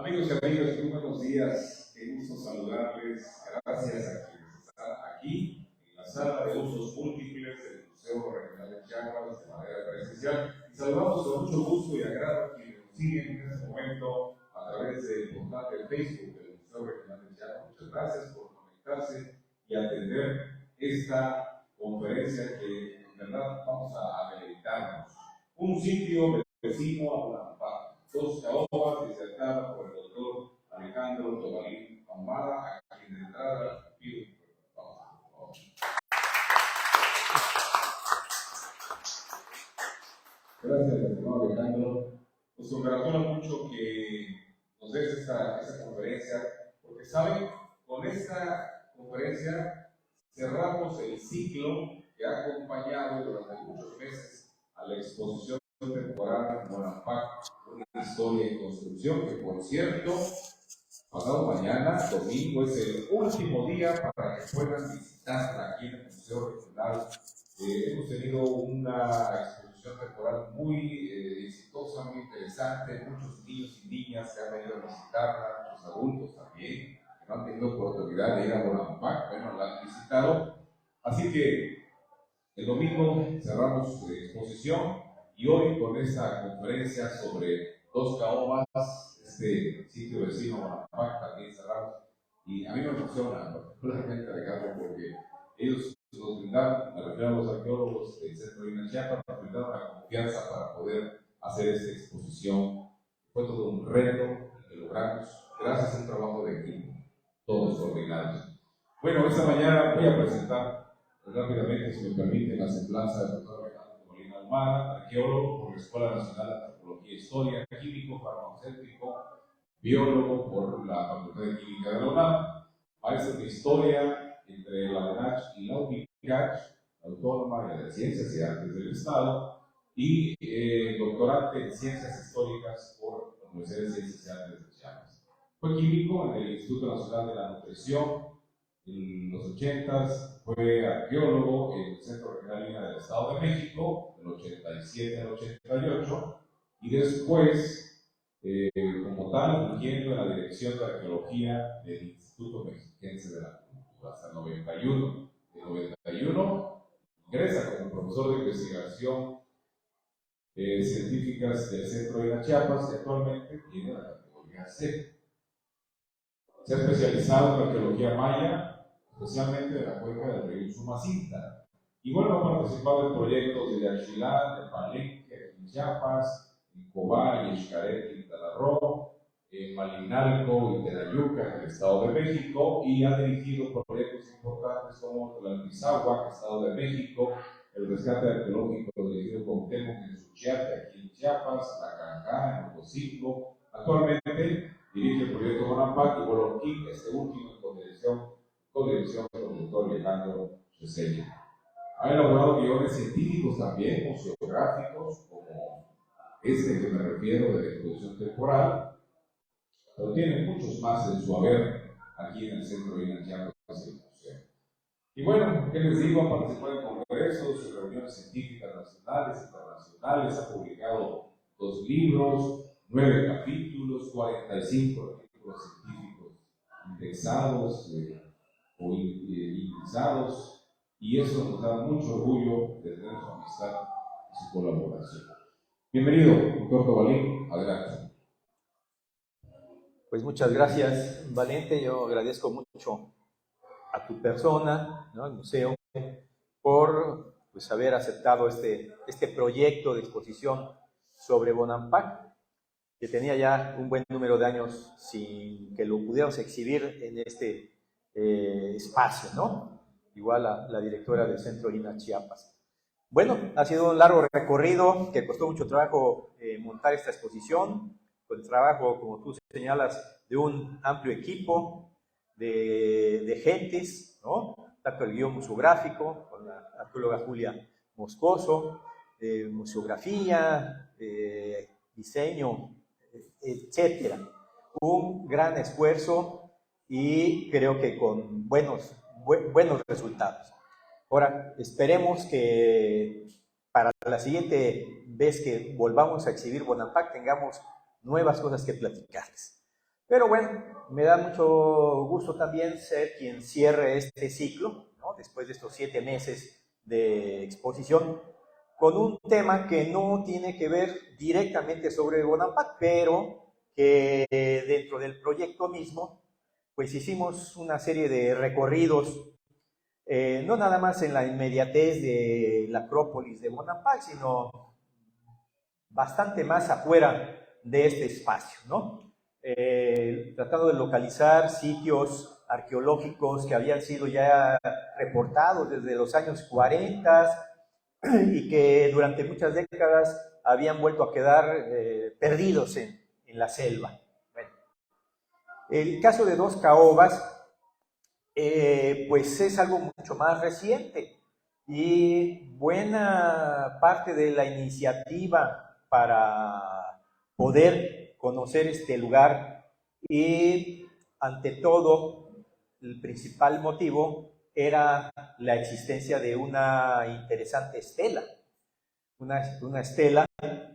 Amigos y amigas, muy buenos días. Qué gusto saludarles. Gracias a quienes están aquí en la sala de usos múltiples del Museo Regional de Chiapas de manera presencial. Y saludamos con mucho gusto y agrado a quienes nos siguen en este momento a través del portal de Facebook del Museo Regional de Chiapas. Muchas gracias por conectarse y atender esta conferencia que en verdad vamos a deleitarnos. Un sitio vecino a Bonampak, dos caobas disertada por el doctor Alejandro Tobalín Ahumada, a quien de entrada pido un fuerte aplauso, por favor. Gracias, estimado Alejandro. Nos congratula mucho que nos des esta conferencia, porque saben, con esta conferencia cerramos el ciclo que ha acompañado durante muchos meses a la exposición temporal Bonampak, una historia y construcción, que por cierto, pasado mañana, domingo, es el último día para que puedan visitarla aquí en el Museo Regional. Hemos tenido una exposición temporal muy exitosa, muy interesante, muchos niños y niñas que han venido a visitarla, muchos adultos también, que no han tenido oportunidad de ir a Bonampak, bueno, la han visitado. Así que el domingo cerramos la exposición y hoy con esta conferencia sobre dos caobas, este sitio vecino Bonampak, también cerramos. Y a mí me emociona particularmente, Alejandro, porque ellos nos brindaron, me refiero a los arqueólogos del Centro de Chiapas, nos brindaron la confianza para poder hacer esta exposición. Fue todo un reto que logramos gracias a un trabajo de equipo, todos coordinados. Bueno, esta mañana voy a presentar rápidamente, si me permite, la semblanza del doctor Alejandro Tobalín Ahumada, arqueólogo por la Escuela Nacional de Antropología e Historia, químico, farmacéutico, biólogo por la Facultad de Química de la UNAM, maestro de Historia entre la UNACH y la UNICACH, Autónoma de Ciencias y Artes del Estado, y doctorante en Ciencias Históricas por la Universidad de Ciencias y Artes de Chiapas. Fue químico en el Instituto Nacional de la Nutrición. En los 80s fue arqueólogo en el Centro Regional del Estado de México, del 87 al 88, y después, como tal, fungiendo en la Dirección de Arqueología del Instituto Mexiquense de la Cultura, hasta el 91. En 91 ingresa como profesor de investigación científicas del Centro de Chiapas, que actualmente tiene la categoría C. Se ha especializado en arqueología maya, especialmente de la cuenca del río Usumacinta. Y bueno, ha participado en proyectos de Yaxchilán, de Palenque, en Chiapas, en Cobá y Xcaret, en Quintana Roo, en Malinalco y Tenayuca, en el Estado de México, y ha dirigido proyectos importantes como Tlaltizáhuac, Estado de México, el rescate arqueológico dirigido con Temo en Suchiate, aquí en Chiapas, La Cancá, en Ocosingo. Actualmente dirige el proyecto Bonampak y Bolonquín, este último en codirección del doctor Alejandro Chesella. Ha elaborado guiones científicos también, museográficos, como este que me refiero de la exposición temporal, pero tiene muchos más en su haber aquí en el Centro de Chiapas del Museo. Y bueno, ¿qué les digo? Ha participado en congresos y reuniones científicas nacionales, internacionales, ha publicado 2 libros, 9 capítulos, 45 artículos científicos indexados o indexados, y eso nos da mucho orgullo de tener su amistad y su colaboración. Bienvenido, doctor Tobalín, adelante. Pues muchas gracias, Valente. Yo agradezco mucho a tu persona, ¿no?, al museo, por pues, haber aceptado este proyecto de exposición sobre Bonampak, que tenía ya un buen número de años sin que lo pudiéramos exhibir en este espacio, ¿no? Igual la directora del Centro INA Chiapas. Bueno, ha sido un largo recorrido que costó mucho trabajo montar esta exposición, con el trabajo, como tú señalas, de un amplio equipo de gentes, ¿no? Tanto el guión museográfico, con la arqueóloga Julia Moscoso, museografía, diseño, etcétera. Un gran esfuerzo y creo que con buenos resultados. Ahora, esperemos que para la siguiente vez que volvamos a exhibir Bonampak tengamos nuevas cosas que platicarles. Pero bueno, me da mucho gusto también ser quien cierre este ciclo, ¿no? Después de estos 7 meses de exposición, con un tema que no tiene que ver directamente sobre Bonampak, pero que dentro del proyecto mismo, pues hicimos una serie de recorridos, no nada más en la inmediatez de la Acrópolis de Bonampak, sino bastante más afuera de este espacio, ¿no? Tratando de localizar sitios arqueológicos que habían sido ya reportados desde los años 40 y que durante muchas décadas habían vuelto a quedar perdidos en la selva. Bueno, el caso de Dos Caobas, pues es algo mucho más reciente y buena parte de la iniciativa para poder conocer este lugar y ante todo el principal motivo era la existencia de una interesante estela, una estela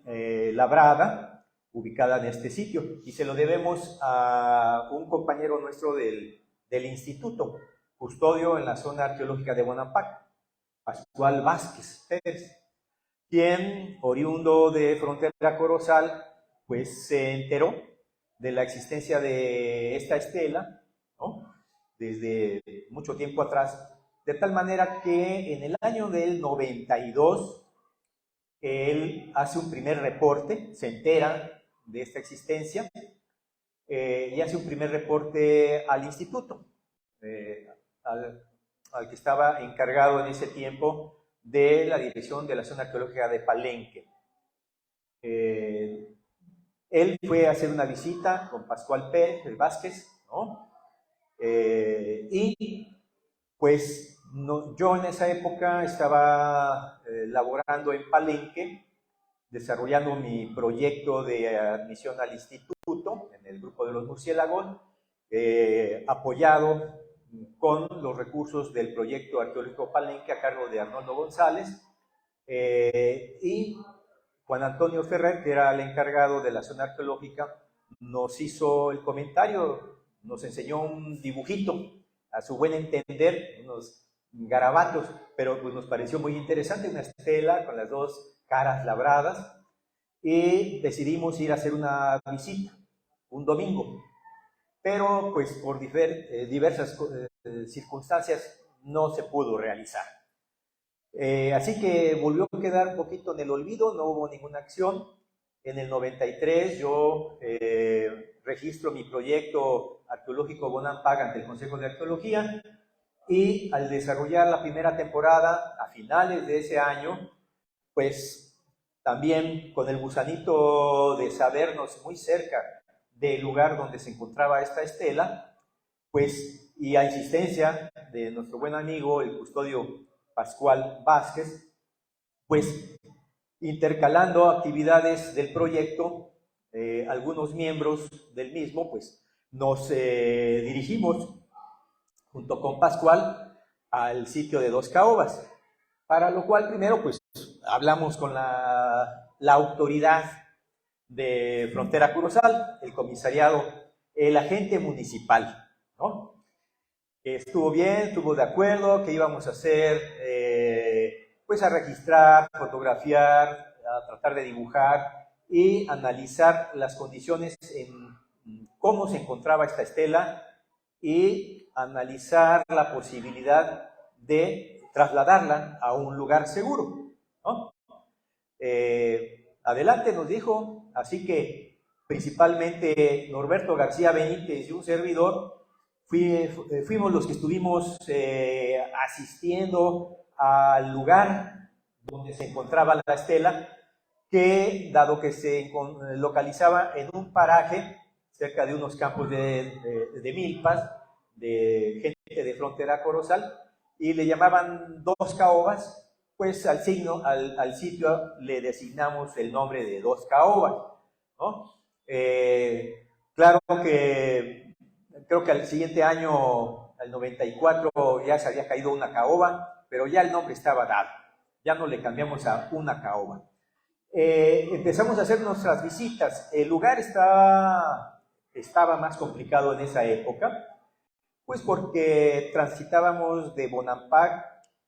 labrada ubicada en este sitio y se lo debemos a un compañero nuestro del instituto, custodio en la zona arqueológica de Bonampak, Pascual Vázquez Pérez, quien, oriundo de Frontera Corozal, pues se enteró de la existencia de esta estela, ¿no? Desde mucho tiempo atrás, de tal manera que en el año del 92, él hace un primer reporte, se entera de esta existencia, y hace un primer reporte al instituto, al que estaba encargado en ese tiempo de la dirección de la zona arqueológica de Palenque. Él fue a hacer una visita con Pascual Pérez Vázquez, ¿no? Y pues yo en esa época estaba laborando en Palenque, desarrollando mi proyecto de admisión al instituto en el grupo de los murciélagos, apoyado con los recursos del proyecto arqueológico Palenque a cargo de Arnoldo González, y Juan Antonio Ferrer, que era el encargado de la zona arqueológica, nos hizo el comentario, nos enseñó un dibujito, a su buen entender, unos garabatos, pero pues nos pareció muy interesante, una estela con las dos caras labradas, y decidimos ir a hacer una visita un domingo, pero pues por diversas circunstancias no se pudo realizar. Así que volvió a quedar un poquito en el olvido, no hubo ninguna acción. En el 93 yo registro mi proyecto arqueológico Bonampak ante el Consejo de Arqueología y al desarrollar la primera temporada a finales de ese año, pues también con el gusanito de sabernos muy cerca del lugar donde se encontraba esta estela, pues y a insistencia de nuestro buen amigo, el custodio Pascual Vázquez, pues intercalando actividades del proyecto, algunos miembros del mismo, pues nos dirigimos junto con Pascual al sitio de Dos Caobas, para lo cual primero pues hablamos con la autoridad de Frontera Corozal, el comisariado, el agente municipal, ¿no? Estuvo bien, estuvo de acuerdo, que íbamos a hacer, pues a registrar, fotografiar, a tratar de dibujar y analizar las condiciones en cómo se encontraba esta estela y analizar la posibilidad de trasladarla a un lugar seguro, ¿no? Adelante nos dijo, así que principalmente Norberto García Benítez y un servidor fuimos los que estuvimos asistiendo al lugar donde se encontraba la estela, que dado que se localizaba en un paraje cerca de unos campos de milpas, de gente de Frontera Corozal, y le llamaban Dos Caobas, pues al sitio le designamos el nombre de Dos Caobas, ¿no? Claro que creo que al siguiente año, al 94, ya se había caído una caoba, pero ya el nombre estaba dado, ya no le cambiamos a una caoba. Empezamos a hacer nuestras visitas. El lugar está estaba más complicado en esa época, pues porque transitábamos de Bonampak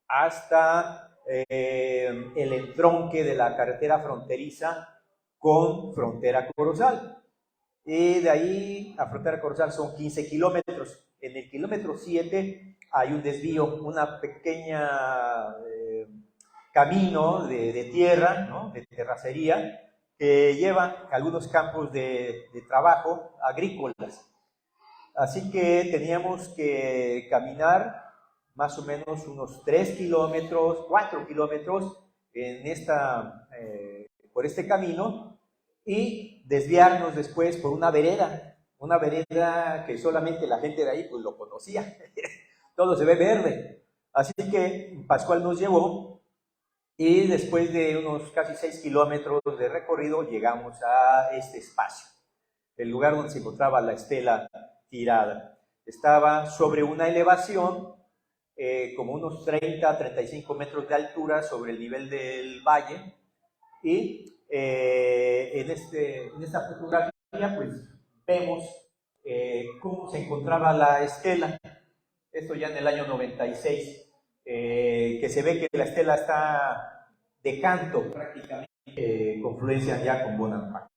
hasta el entronque de la carretera fronteriza con Frontera Corozal. Y de ahí a Frontera Corozal son 15 kilómetros. En el kilómetro 7 hay un desvío, una pequeña camino de tierra, ¿no? De terracería, que lleva a algunos campos de trabajo agrícolas. Así que teníamos que caminar más o menos unos 3 kilómetros, 4 kilómetros por este camino y desviarnos después por una vereda que solamente la gente de ahí pues lo conocía. Todo se ve verde. Así que Pascual nos llevó y después de unos casi 6 kilómetros de recorrido llegamos a este espacio, el lugar donde se encontraba la estela tirada. Estaba sobre una elevación, como unos 30-35 metros de altura sobre el nivel del valle, y en esta fotografía pues vemos cómo se encontraba la estela, esto ya en el año 96, que se ve que la estela está de canto prácticamente, confluencia ya con Bonampak.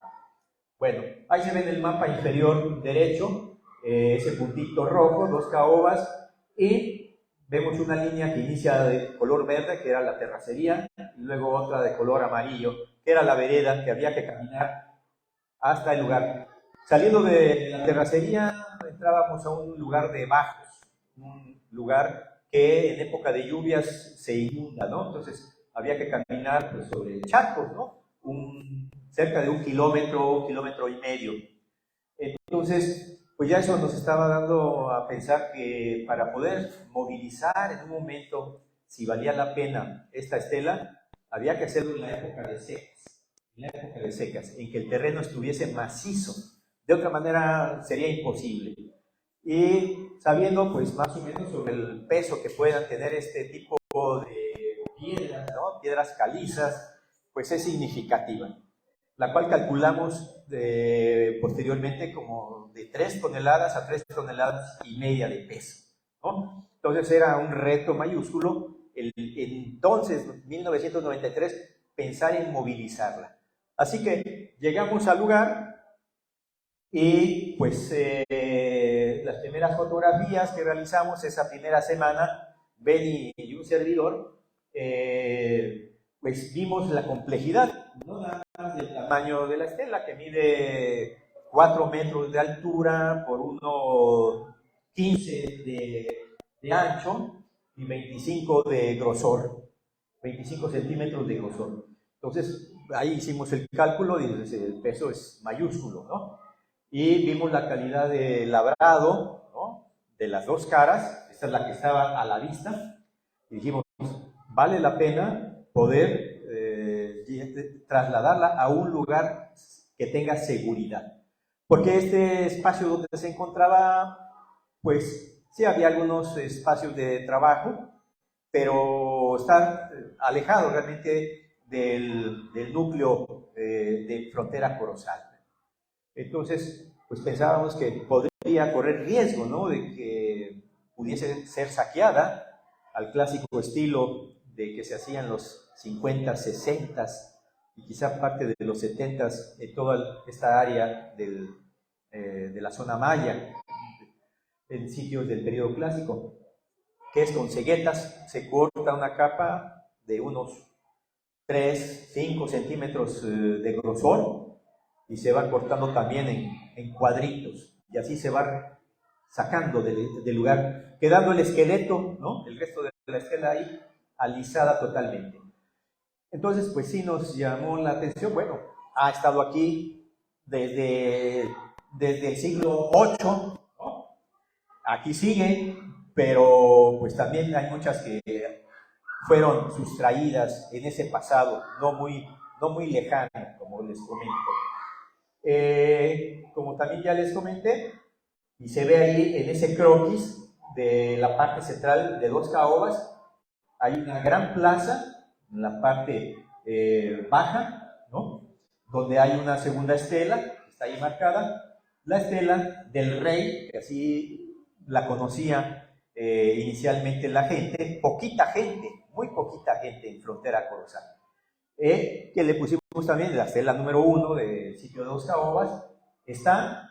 Bueno, ahí se ve en el mapa inferior derecho, ese puntito rojo, 2 caobas, y vemos una línea que inicia de color verde, que era la terracería, y luego otra de color amarillo, que era la vereda que había que caminar hasta el lugar. Saliendo de la terracería, entrábamos a un lugar de bajos, un lugar que en época de lluvias se inunda, ¿no? Entonces había que caminar pues, sobre charcos, ¿no? Cerca de 1 kilómetro, 1,5 kilómetros. Entonces, pues ya eso nos estaba dando a pensar que para poder movilizar en un momento, si valía la pena esta estela, había que hacerlo en la época de secas, en que el terreno estuviese macizo. De otra manera sería imposible. Y sabiendo pues más o menos sobre el peso que puedan tener este tipo de piedras, ¿no? Piedras calizas, pues es significativa, la cual calculamos posteriormente como de 3 toneladas a 3,5 toneladas de peso, ¿no? Entonces era un reto mayúsculo, entonces, 1993, pensar en movilizarla. Así que llegamos al lugar y pues las primeras fotografías que realizamos esa primera semana, Benny y un servidor, pues vimos la complejidad, ¿no? Nada más del tamaño de la estela, que mide 4 metros de altura por 1,15 de ancho y 25 de grosor, 25 centímetros de grosor. Entonces, ahí hicimos el cálculo y el peso es mayúsculo, ¿no? Y vimos la calidad de labrado, ¿no? De las 2 caras, esta es la que estaba a la vista, y dijimos, vale la pena poder trasladarla a un lugar que tenga seguridad. Porque este espacio donde se encontraba, pues sí había algunos espacios de trabajo, pero está alejado realmente del núcleo de Frontera Corozal. Entonces, pues pensábamos que podría correr riesgo, ¿no? De que pudiese ser saqueada al clásico estilo de que se hacían los 50, 60 y quizá parte de los 70 en toda esta área de la zona maya, en sitios del periodo clásico, que es con ceguetas, se corta una capa de unos 3, 5 centímetros de grosor y se va cortando también en cuadritos, y así se va sacando del lugar, quedando el esqueleto, ¿no? El resto de la estela ahí, alisada totalmente. Entonces, pues sí nos llamó la atención, bueno, ha estado aquí desde el siglo VIII, ¿no? Aquí sigue, pero pues también hay muchas que fueron sustraídas en ese pasado, no muy lejano, como les comento. Como también ya les comenté, y se ve ahí en ese croquis de la parte central de 2 caobas, hay una gran plaza en la parte baja, ¿no? Donde hay una segunda estela, está ahí marcada, la estela del rey, que así la conocía inicialmente la gente, poquita gente, muy poquita gente en Frontera Corozal, que le pusimos también la estela número 1 del sitio de Dos Caobas. Está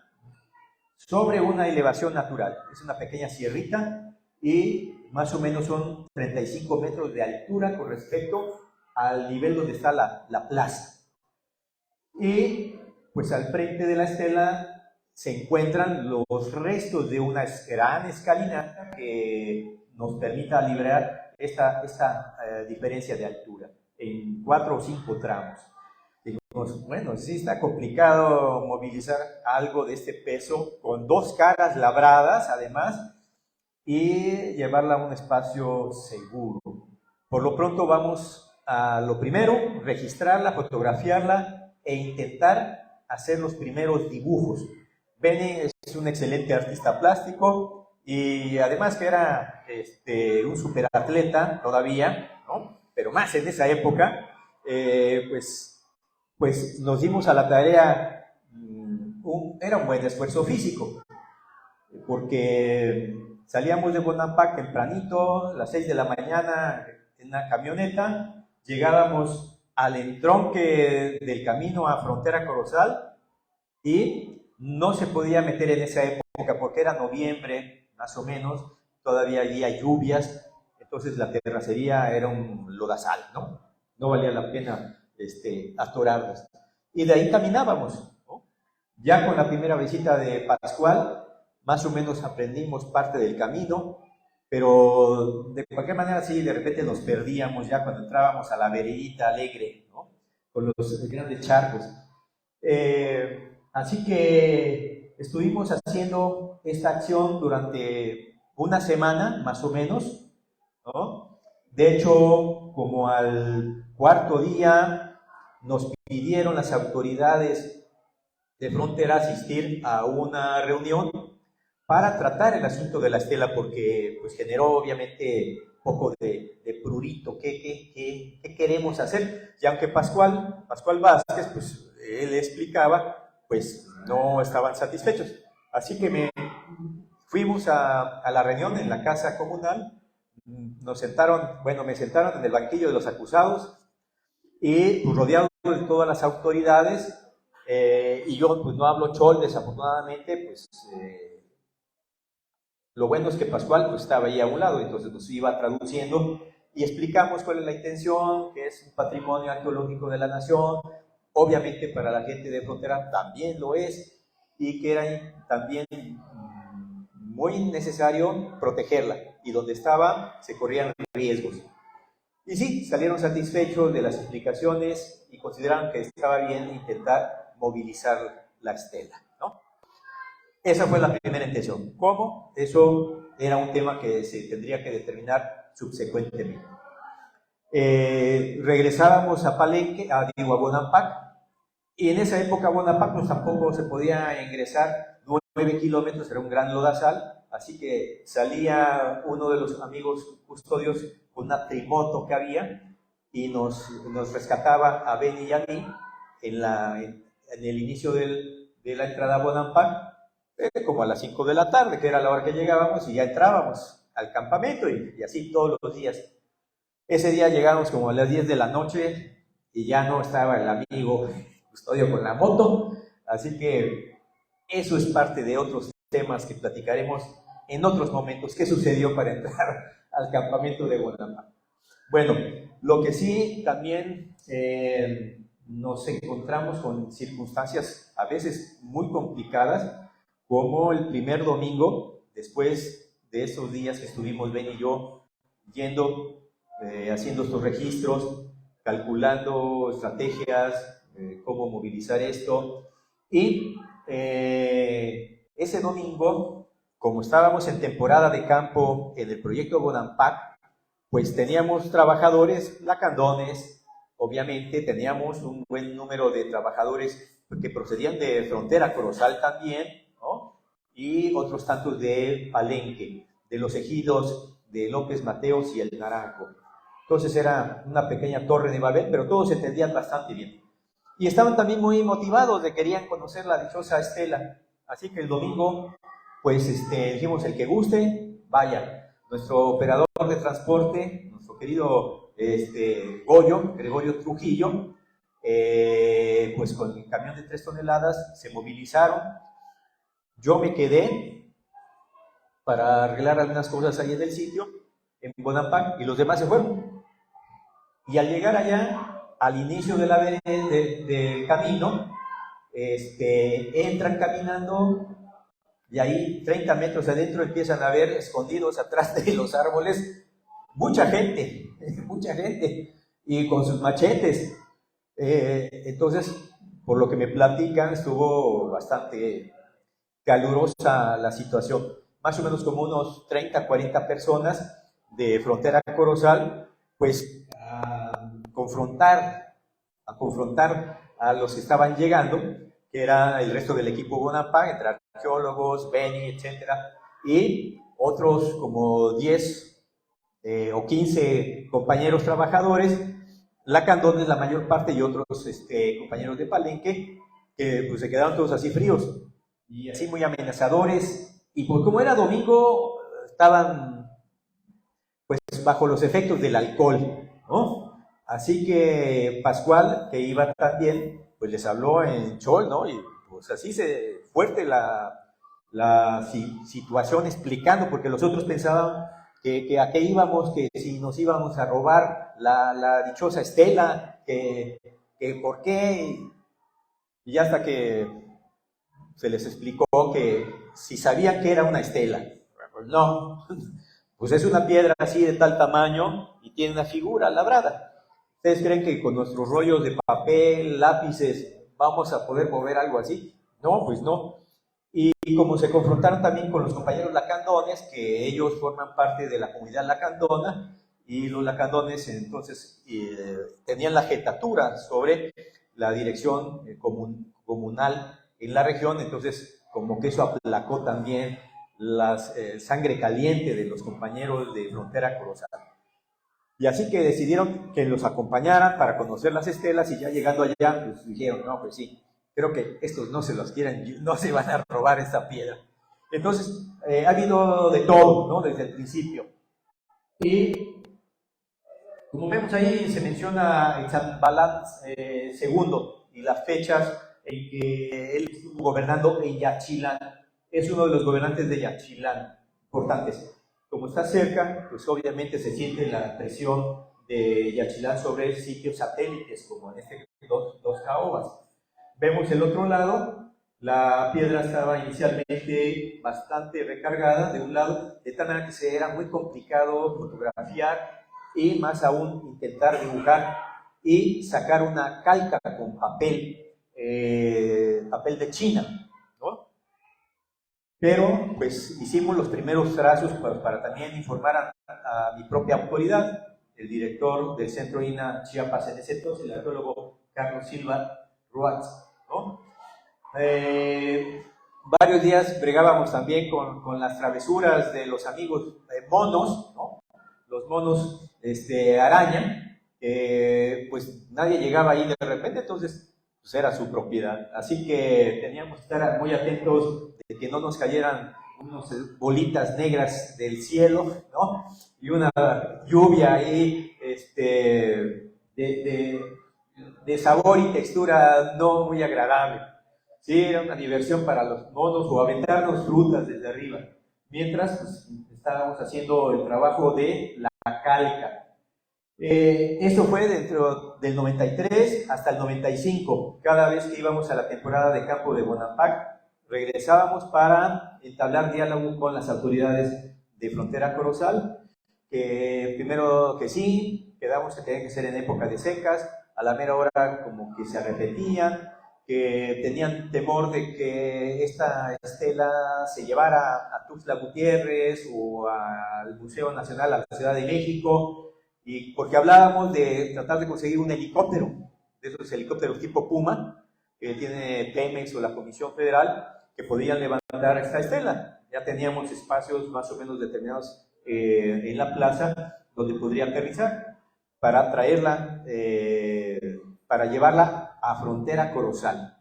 sobre una elevación natural, es una pequeña sierrita y más o menos son 35 metros de altura con respecto al nivel donde está la plaza. Y pues al frente de la estela se encuentran los restos de una gran escalinata que nos permita liberar esta diferencia de altura en 4 o 5 tramos. Dijimos, bueno, sí está complicado movilizar algo de este peso con 2 caras labradas además y llevarla a un espacio seguro. Por lo pronto vamos a lo primero, registrarla, fotografiarla e intentar hacer los primeros dibujos. Benny es un excelente artista plástico y además que era un superatleta todavía, ¿no? Pero más en esa época, pues nos dimos a la tarea, era un buen esfuerzo físico, porque salíamos de Bonampak tempranito, a las 6 de la mañana en una camioneta, llegábamos al entronque del camino a Frontera Corozal y no se podía meter en esa época porque era noviembre, más o menos, todavía había lluvias, entonces la terracería era un lodazal, ¿no? No valía la pena atorarnos. Y de ahí caminábamos, ¿no? Ya con la primera visita de Pascual, más o menos aprendimos parte del camino, pero de cualquier manera sí, de repente nos perdíamos ya cuando entrábamos a la veredita alegre, ¿no? Con los grandes charcos. Así que estuvimos haciendo esta acción durante una semana, más o menos, ¿no? De hecho, como al cuarto día, nos pidieron las autoridades de Frontera asistir a una reunión para tratar el asunto de la estela, porque pues, generó obviamente un poco de prurito. ¿Qué queremos hacer? Y aunque Pascual Vázquez, pues él explicaba, pues no estaban satisfechos. Así que fuimos a la reunión en la casa comunal. Me sentaron en el banquillo de los acusados y pues, rodeado de todas las autoridades, y yo pues no hablo chol, desafortunadamente, pues lo bueno es que Pascual pues, estaba ahí a un lado, entonces nos iba traduciendo y explicamos cuál es la intención, que es un patrimonio arqueológico de la nación, obviamente para la gente de Frontera también lo es, y que era también muy necesario protegerla, y donde estaba se corrían riesgos. Y sí, salieron satisfechos de las explicaciones y consideraron que estaba bien intentar movilizar la estela, ¿no? Esa fue la primera intención. ¿Cómo? Eso era un tema que se tendría que determinar subsecuentemente. Regresábamos a Palenque, a Bonampak, y en esa época Bonampak pues, tampoco se podía ingresar 9 kilómetros, era un gran lodazal, así que salía uno de los amigos custodios con una trimoto que había y nos rescataba a Benny y a mí en el inicio de la entrada a Bonampak, como a las 5 de la tarde, que era la hora que llegábamos, y ya entrábamos al campamento y así todos los días. Ese día llegamos como a las 10 de la noche y ya no estaba el amigo custodio con la moto, así que eso es parte de otros temas que platicaremos en otros momentos. ¿Qué sucedió para entrar al campamento de Bonampak? Bueno, lo que sí también nos encontramos con circunstancias a veces muy complicadas, como el primer domingo, después de esos días que estuvimos Ben y yo yendo, haciendo estos registros, calculando estrategias, cómo movilizar esto, y ese domingo, como estábamos en temporada de campo en el proyecto Bonampak, pues teníamos trabajadores lacandones, obviamente teníamos un buen número de trabajadores que procedían de Frontera Corozal también, ¿no? Y otros tantos de Palenque, de los ejidos de López Mateos y El Naranjo. Entonces era una pequeña torre de Babel, pero todos se entendían bastante bien. Y estaban también muy motivados, querían conocer la dichosa estela. Así que el domingo, pues dijimos, el que guste, vaya. Nuestro operador de transporte, nuestro querido Gregorio Trujillo, pues con el camión de 3 toneladas se movilizaron. Yo me quedé para arreglar algunas cosas ahí en el sitio, en Bonampak, y los demás se fueron. Y al llegar allá, al inicio de del camino, entran caminando y ahí 30 metros adentro empiezan a ver escondidos atrás de los árboles mucha gente y con sus machetes. Entonces, por lo que me platican, estuvo bastante calurosa la situación. Más o menos como unos 30, 40 personas de Frontera Corozal, pues a confrontar a los que estaban llegando, que era el resto del equipo Bonampak, entre arqueólogos, Beni, etcétera, y otros como 10 o 15 compañeros trabajadores, lacandones la mayor parte y otros compañeros de Palenque, que pues, se quedaron todos así fríos y así muy amenazadores, y pues como era domingo, estaban pues bajo los efectos del alcohol, ¿no? Así que Pascual, que iba también, pues les habló en Chol, ¿no? Y pues así fuerte la situación explicando, porque los otros pensaban que a qué íbamos, que si nos íbamos a robar la dichosa estela, que por qué, y hasta que se les explicó que si sabían que era una estela, pues no, pues es una piedra así de tal tamaño y tiene una figura labrada. ¿Ustedes creen que con nuestros rollos de papel, lápices, vamos a poder mover algo así? No, pues no. Y como se confrontaron también con los compañeros lacandones, que ellos forman parte de la comunidad lacandona, y los lacandones entonces tenían la jetatura sobre la dirección comunal en la región, entonces como que eso aplacó también la sangre caliente de los compañeros de Frontera Corozal. Y así que decidieron que los acompañaran para conocer las estelas, y ya llegando allá, pues dijeron, no, pues sí, creo que estos no se los quieren, no se van a robar esta piedra. Entonces, ha habido de todo, ¿no? Desde el principio. Y como vemos ahí, se menciona el San Balán II y las fechas en que él estuvo gobernando en Yaxchilán. Es uno de los gobernantes de Yaxchilán importantes. Como está cerca, pues obviamente se siente la presión de Yaxchilán sobre sitios satélites, como en este dos caobas. Vemos el otro lado, la piedra estaba inicialmente bastante recargada de un lado, de tal manera que se era muy complicado fotografiar y más aún intentar dibujar y sacar una calca con papel de China, ¿no? Pero pues hicimos los primeros trazos para también informar a mi propia autoridad, el director del Centro INA Chiapas en ese entonces, el arqueólogo Carlos Silva Ruatz, ¿no? Varios días bregábamos también con las travesuras de los amigos monos, ¿no? Los monos araña, pues nadie llegaba ahí de repente, entonces pues era su propiedad. Así que teníamos que estar muy atentos de que no nos cayeran unas bolitas negras del cielo, ¿no? Y una lluvia ahí de sabor y textura no muy agradable. Sí, era una diversión para los monos, o aventarnos frutas desde arriba, mientras pues, estábamos haciendo el trabajo de la calca. Esto fue dentro del 93 hasta el 95. Cada vez que íbamos a la temporada de campo de Bonampak, regresábamos para entablar diálogo con las autoridades de Frontera Corozal, que primero que sí, quedamos que tenía que ser en época de secas, a la mera hora como que se arrepentían, que tenían temor de que esta estela se llevara a Tuxtla Gutiérrez o al Museo Nacional, a la Ciudad de México, y porque hablábamos de tratar de conseguir un helicóptero, de esos helicópteros tipo Puma, que tiene Pemex o la Comisión Federal, que podían levantar esta estela. Ya teníamos espacios más o menos determinados en la plaza donde podría aterrizar para traerla, para llevarla a Frontera Corozal.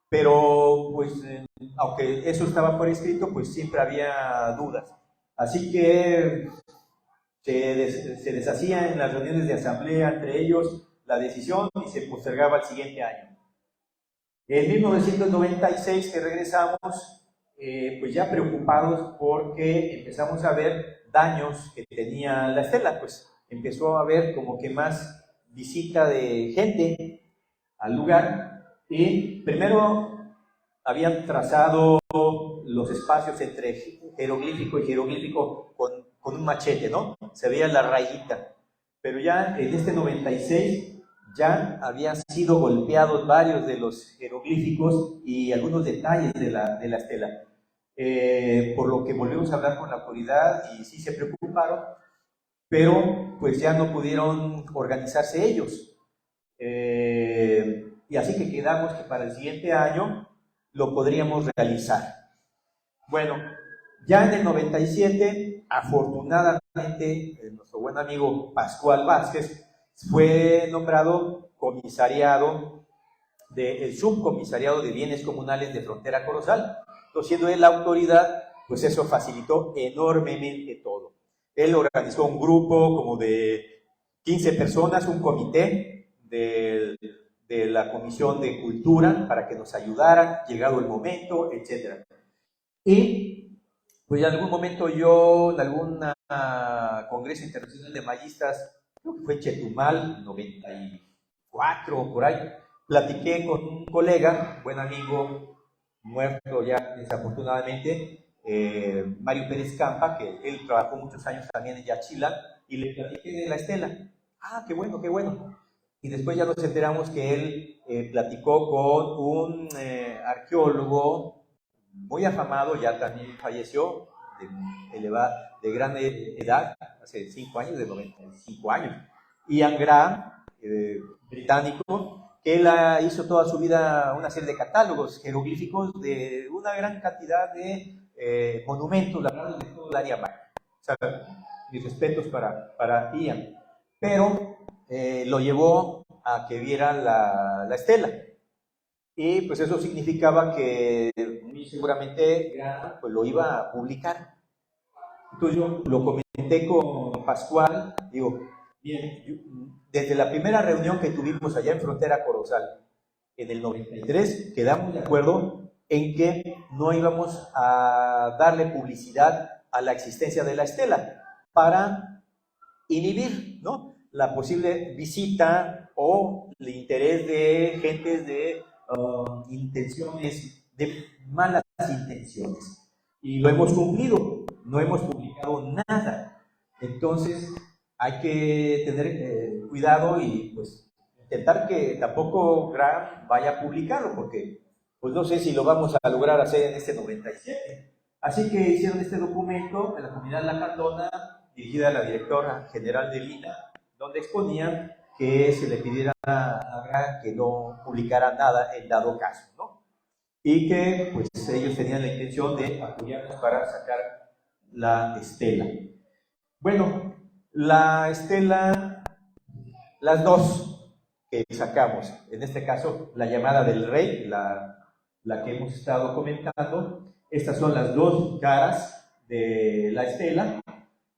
Pero pues aunque eso estaba por escrito, pues siempre había dudas. Así que se deshacía en las reuniones de asamblea entre ellos la decisión y se postergaba al siguiente año. En 1996 que regresamos, pues ya preocupados porque empezamos a ver daños que tenía la estela, pues empezó a haber como que más visita de gente al lugar y primero habían trazado los espacios entre jeroglífico y jeroglífico con un machete, ¿no? Se veía la rayita, pero ya en este 96 ya habían sido golpeados varios de los jeroglíficos y algunos detalles de la estela. Por lo que volvimos a hablar con la autoridad y sí se preocuparon, pero pues ya no pudieron organizarse ellos. Y así que quedamos que para el siguiente año lo podríamos realizar. Bueno, ya en el 97, afortunadamente, nuestro buen amigo Pascual Vázquez fue nombrado comisariado del subcomisariado de bienes comunales de Frontera Corozal. Entonces, siendo él la autoridad, pues eso facilitó enormemente todo. Él organizó un grupo como de 15 personas, un comité de la Comisión de Cultura para que nos ayudaran, llegado el momento, etc. Y pues en algún momento yo, en algún congreso internacional de mayistas, creo que fue en Chetumal, 94, por ahí, platiqué con un colega, buen amigo, muerto ya desafortunadamente, Mario Pérez Campa, que él trabajó muchos años también en Yaxchilán, y le platiqué de la estela. Ah, qué bueno, qué bueno. Y después ya nos enteramos que él platicó con un arqueólogo muy afamado, ya también falleció, de gran edad, hace 5 años, de 95 años. Ian Graham, británico, que él hizo toda su vida una serie de catálogos jeroglíficos de una gran cantidad de monumentos labrados de todo el área baja. O sea, mis respetos para Ian. Pero lo llevó a que viera la estela. Y pues eso significaba que muy seguramente pues lo iba a publicar. Entonces yo lo comenté con Pascual, digo, bien, desde la primera reunión que tuvimos allá en Frontera Corozal, en el 93, quedamos de acuerdo en que no íbamos a darle publicidad a la existencia de la estela para inhibir, ¿no?, la posible visita o el interés de gentes de intenciones, de malas intenciones. Y lo hemos cumplido, no hemos publicado nada. Entonces hay que tener cuidado y pues intentar que tampoco Graham vaya a publicarlo, porque pues no sé si lo vamos a lograr hacer en este 97. Así que hicieron este documento en la comunidad lacandona, dirigida a la directora general de Lina, donde exponían que se le pidiera a Graham que no publicara nada en dado caso, ¿no? Y que pues ellos tenían la intención de apoyarnos para sacar la estela. Bueno, la estela, las dos que sacamos, en este caso la llamada del rey, la que hemos estado comentando, estas son las dos caras de la estela,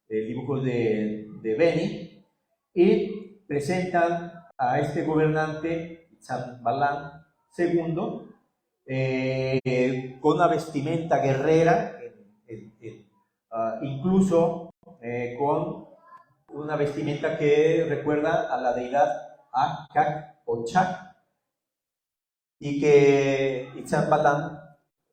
dibujos de Beni, y presentan a este gobernante, Itzambalán II, con una vestimenta guerrera, incluso con una vestimenta que recuerda a la deidad Akak o Chak, y que Itzambalán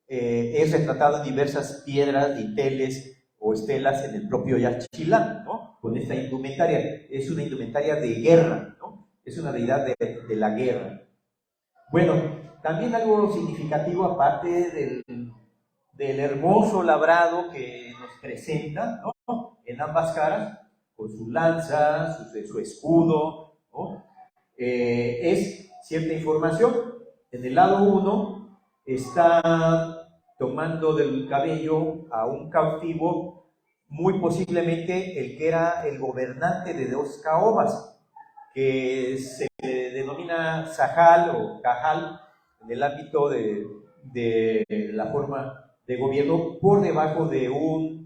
es retratado en diversas piedras, dinteles o estelas en el propio Yaxchilán, ¿no?, con esta indumentaria. Es una indumentaria de guerra, ¿no?, es una deidad de la guerra. Bueno, también algo significativo, aparte del hermoso labrado que nos presenta, ¿no?, en ambas caras, con su lanza, su escudo, ¿no?, es cierta información. En el lado 1 está tomando del cabello a un cautivo, muy posiblemente el que era el gobernante de dos caobas, que se denomina Sajal o Cajal en el ámbito de de la forma de gobierno por debajo de un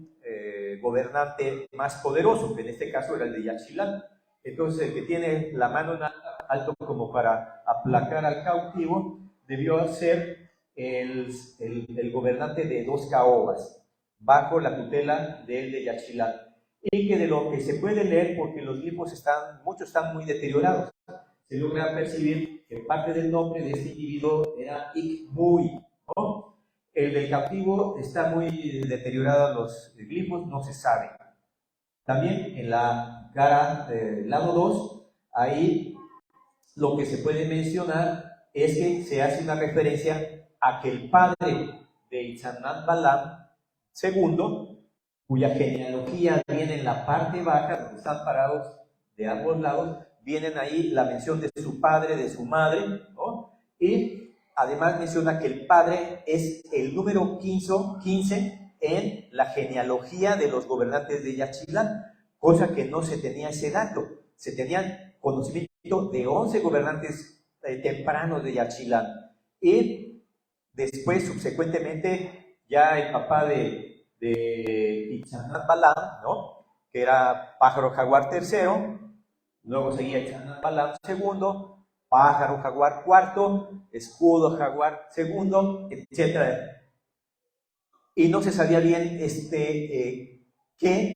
gobernante más poderoso, que en este caso era el de Yaxchilán. Entonces, el que tiene la mano en alto como para aplacar al cautivo, debió ser el gobernante de dos caobas, bajo la tutela del de Yaxchilán. Y que de lo que se puede leer, porque los glifos muchos están muy deteriorados, se logra percibir que parte del nombre de este individuo era Ikmuy, ¿no? El del cautivo está muy deteriorado, los glifos no se sabe. También en la cara del lado 2, ahí lo que se puede mencionar es que se hace una referencia a que el padre de Itzanán Balam II, cuya genealogía viene en la parte baja, donde están parados de ambos lados, vienen ahí la mención de su padre, de su madre, ¿no? Y además menciona que el padre es el número 15 en la genealogía de los gobernantes de Yaxchilán, cosa que no se tenía ese dato. Se tenían conocimiento de 11 gobernantes tempranos de Yaxchilán. Y después, subsecuentemente, ya el papá de Itzanán Balam, ¿no?, que era Pájaro Jaguar III, luego seguía Itzanán Balam II, Pájaro Jaguar IV, Escudo Jaguar II, etc. Y no se sabía bien qué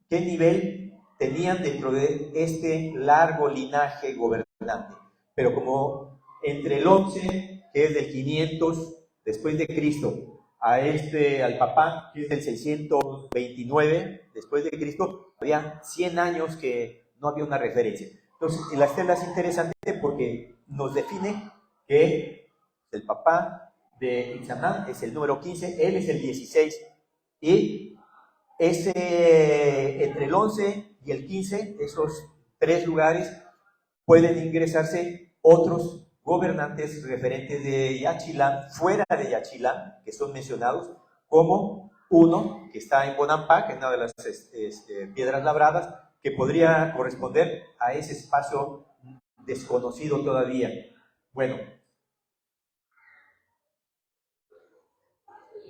nivel tenían dentro de este largo linaje gobernante. Pero como entre el 11, que es del 500 después de Cristo, al papá, que es del 629 después de Cristo, había 100 años que no había una referencia. Entonces, la estela es interesante porque nos define que el papá de Itzanán es el número 15, él es el 16, y entre el 11 y el 15, esos tres lugares, pueden ingresarse otros gobernantes referentes de Yaxchilán, fuera de Yaxchilán, que son mencionados, como uno que está en Bonampak, en una de las piedras labradas, que podría corresponder a ese espacio desconocido todavía. Bueno,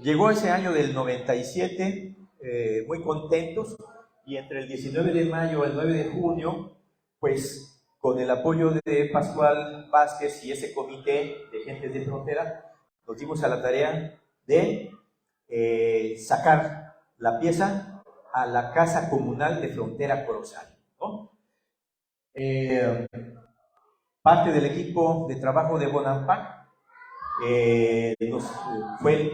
llegó ese año del 97, muy contentos, y entre el 19 de mayo y el 9 de junio, pues con el apoyo de Pascual Vázquez y ese comité de gentes de frontera, nos dimos a la tarea de sacar la pieza a la Casa Comunal de Frontera Corozal, ¿no? Parte del equipo de trabajo de Bonampak fue el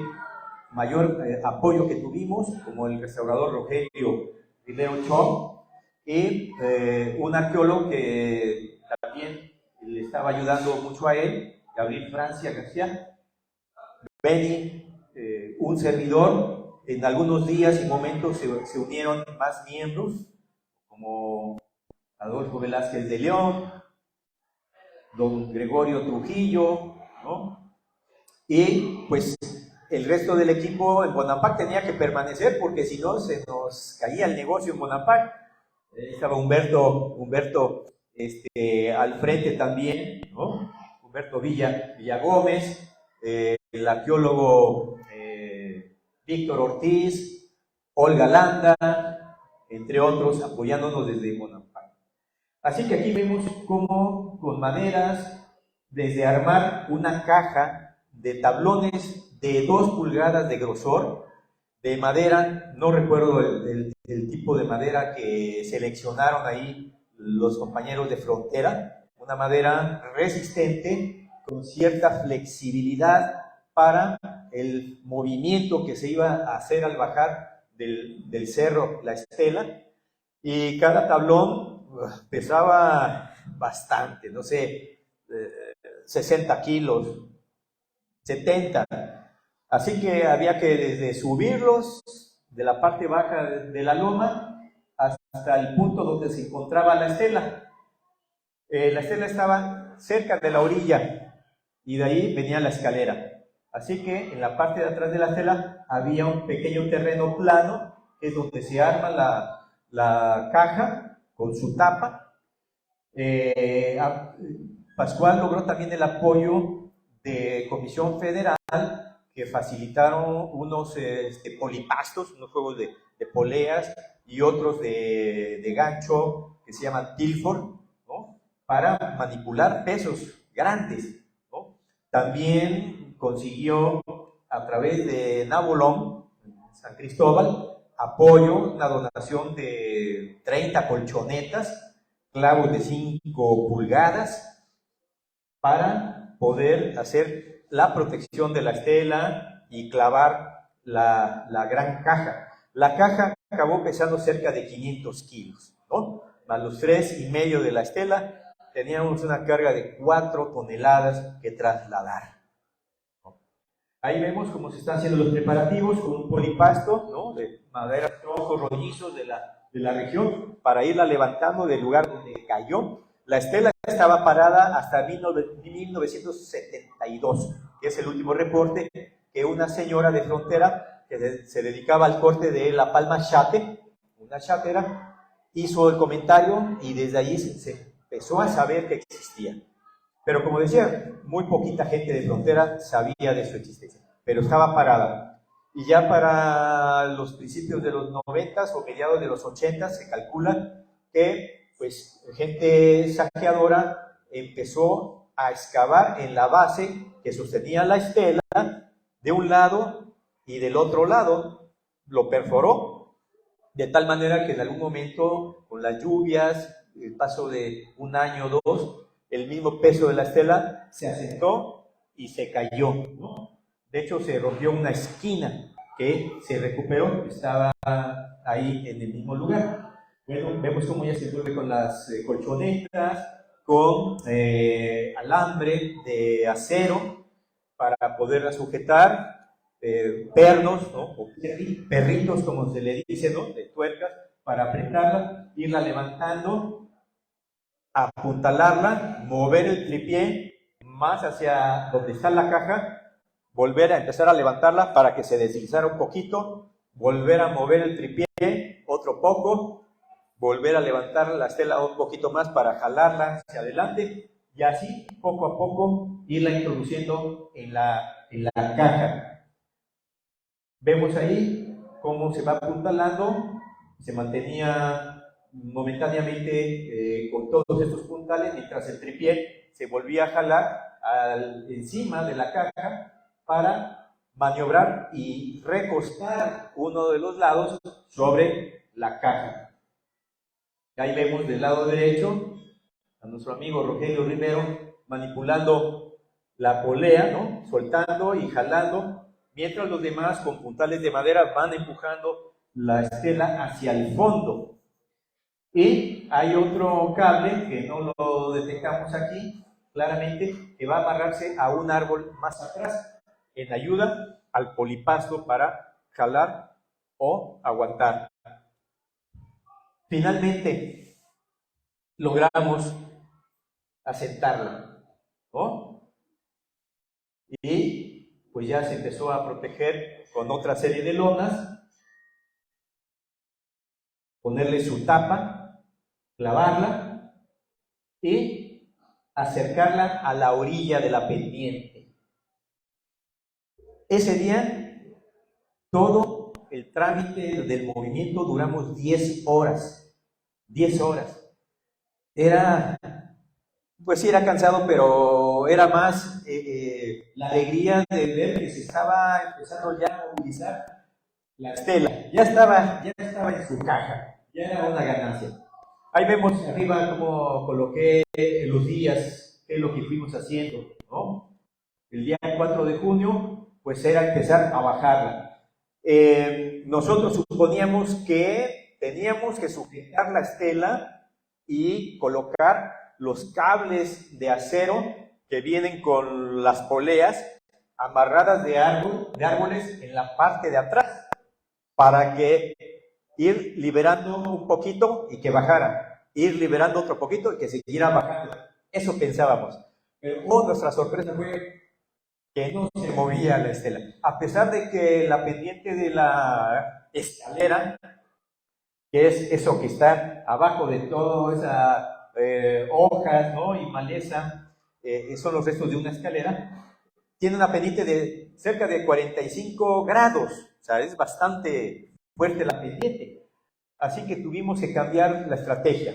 mayor apoyo que tuvimos, como el restaurador Rogelio Rileo Chong, y un arqueólogo que también le estaba ayudando mucho a él, Gabriel Francia García, Benny, un servidor. En algunos días y momentos se unieron más miembros, como Adolfo Velázquez de León, don Gregorio Trujillo, ¿no? Y pues el resto del equipo en Bonampak tenía que permanecer, porque si no se nos caía el negocio en Bonampak. Estaba Humberto al frente también, ¿no? Humberto Villagómez, el arqueólogo Víctor Ortiz, Olga Landa, entre otros, apoyándonos desde Bonampak. Así que aquí vemos cómo con maderas, desde armar una caja de tablones de 2 pulgadas de grosor, de madera, no recuerdo el tipo de madera que seleccionaron ahí los compañeros de frontera, una madera resistente, con cierta flexibilidad para el movimiento que se iba a hacer al bajar del cerro La Estela, y cada tablón pesaba bastante, no sé, 60 kilos, 70. Así que había que desde subirlos de la parte baja de la loma hasta el punto donde se encontraba la estela. La estela estaba cerca de la orilla y de ahí venía la escalera. Así que en la parte de atrás de la estela había un pequeño terreno plano, que es donde se arma la caja con su tapa. Pascual logró también el apoyo de Comisión Federal que facilitaron unos polipastos, unos juegos de poleas y otros de gancho que se llaman Tilford, ¿no? Para manipular pesos grandes, ¿no? También consiguió a través de Nabolón, San Cristóbal, apoyo, una donación de 30 colchonetas, clavos de 5 pulgadas, para poder hacer la protección de la estela y clavar la gran caja. La caja acabó pesando cerca de 500 kilos, ¿no? Más los 3,5 de la estela, teníamos una carga de 4 toneladas que trasladar. Ahí vemos cómo se están haciendo los preparativos con un polipasto, ¿no? De madera, troncos rollizos de la región, para irla levantando del lugar donde cayó. La estela estaba parada hasta 1972, que es el último reporte que una señora de frontera que se dedicaba al corte de la palma chate, una chatera, hizo el comentario y desde allí se empezó a saber que existía. Pero como decía, muy poquita gente de frontera sabía de su existencia, pero estaba parada. Y ya para los principios de los 90 o mediados de los 80 se calcula que pues, gente saqueadora empezó a excavar en la base que sostenía la estela de un lado y del otro lado, lo perforó, de tal manera que en algún momento, con las lluvias, el paso de un año o dos, el mismo peso de la estela se asentó y se cayó, ¿no? De hecho, se rompió una esquina que se recuperó, estaba ahí en el mismo lugar. Bueno, vemos cómo ya se vuelve con las colchonetas, con alambre de acero para poderla sujetar, pernos, ¿no? O perritos, como se le dice, ¿no? De tuercas, para apretarla, irla levantando, apuntalarla, mover el tripié más hacia donde está la caja, volver a empezar a levantarla para que se deslizara un poquito, volver a mover el tripié otro poco, volver a levantar la estela un poquito más para jalarla hacia adelante y así poco a poco irla introduciendo en la caja. Vemos ahí cómo se va apuntalando, se mantenía momentáneamente con todos estos puntales, mientras el tripié se volvía a jalar encima de la caja para maniobrar y recostar uno de los lados sobre la caja. Ahí vemos del lado derecho a nuestro amigo Rogelio Rivero manipulando la polea, ¿no? Soltando y jalando, mientras los demás con puntales de madera van empujando la estela hacia el fondo. Y hay otro cable que no lo detectamos aquí claramente, que va a amarrarse a un árbol más atrás en ayuda al polipasto para jalar o aguantar. Finalmente logramos asentarla, ¿no? Y pues ya se empezó a proteger con otra serie de lonas, ponerle su tapa, clavarla y acercarla a la orilla de la pendiente. Ese día, todo el trámite del movimiento duramos 10 horas. 10 horas. Pues sí, era cansado, pero era más la alegría de ver que se estaba empezando ya a movilizar la estela. Ya estaba en su caja, ya era una ganancia. Ahí vemos arriba cómo coloqué los días, qué es lo que fuimos haciendo, ¿no? El día 4 de junio, pues era empezar a bajarla. Nosotros suponíamos que teníamos que sujetar la estela y colocar los cables de acero que vienen con las poleas amarradas de árboles en la parte de atrás, para que ir liberando un poquito y que bajara, ir liberando otro poquito y que siguiera bajando. Eso pensábamos. Pero nuestra sorpresa fue que no se movía la estela. A pesar de que la pendiente de la escalera, que es eso que está abajo de todas esas hojas, ¿no? Y maleza, son los restos de una escalera, tiene una pendiente de cerca de 45 grados, o sea, es bastante fuerte la pendiente. Así que tuvimos que cambiar la estrategia.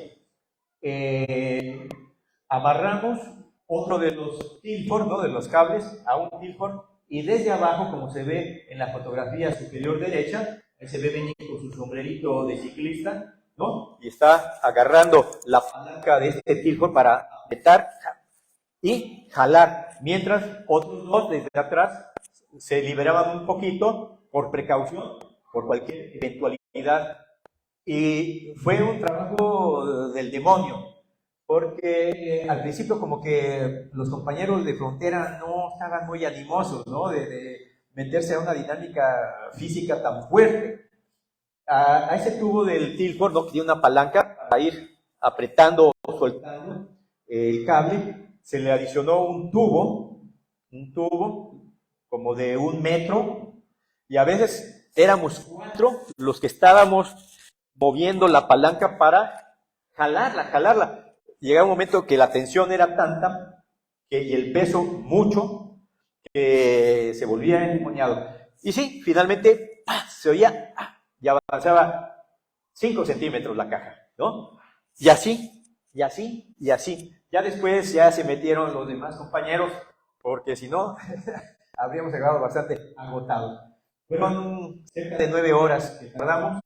Amarramos otro de los tilfor, ¿no?, de los cables a un tilfor, y desde abajo, como se ve en la fotografía superior derecha, ahí se ve Benny con su sombrerito de ciclista, ¿no?, y está agarrando la palanca de este tilfor para apretar y jalar, mientras otros dos desde atrás se liberaban un poquito por precaución, por cualquier eventualidad. Y fue un trabajo del demonio, porque al principio como que los compañeros de frontera no estaban muy animosos, ¿no?, de meterse a una dinámica física tan fuerte. A ese tubo del tilfor, ¿no?, que tiene una palanca para ir apretando o soltando el cable, se le adicionó un tubo como de 1 metro, y a veces éramos 4 los que estábamos moviendo la palanca para jalarla. Llegaba un momento que la tensión era tanta y el peso mucho, que se volvía endemoniado. Y sí, finalmente se oía, y avanzaba 5 centímetros la caja, ¿no? Y así. Ya después ya se metieron los demás compañeros, porque si no, habríamos llegado bastante agotados. Fueron cerca de 9 horas que tardamos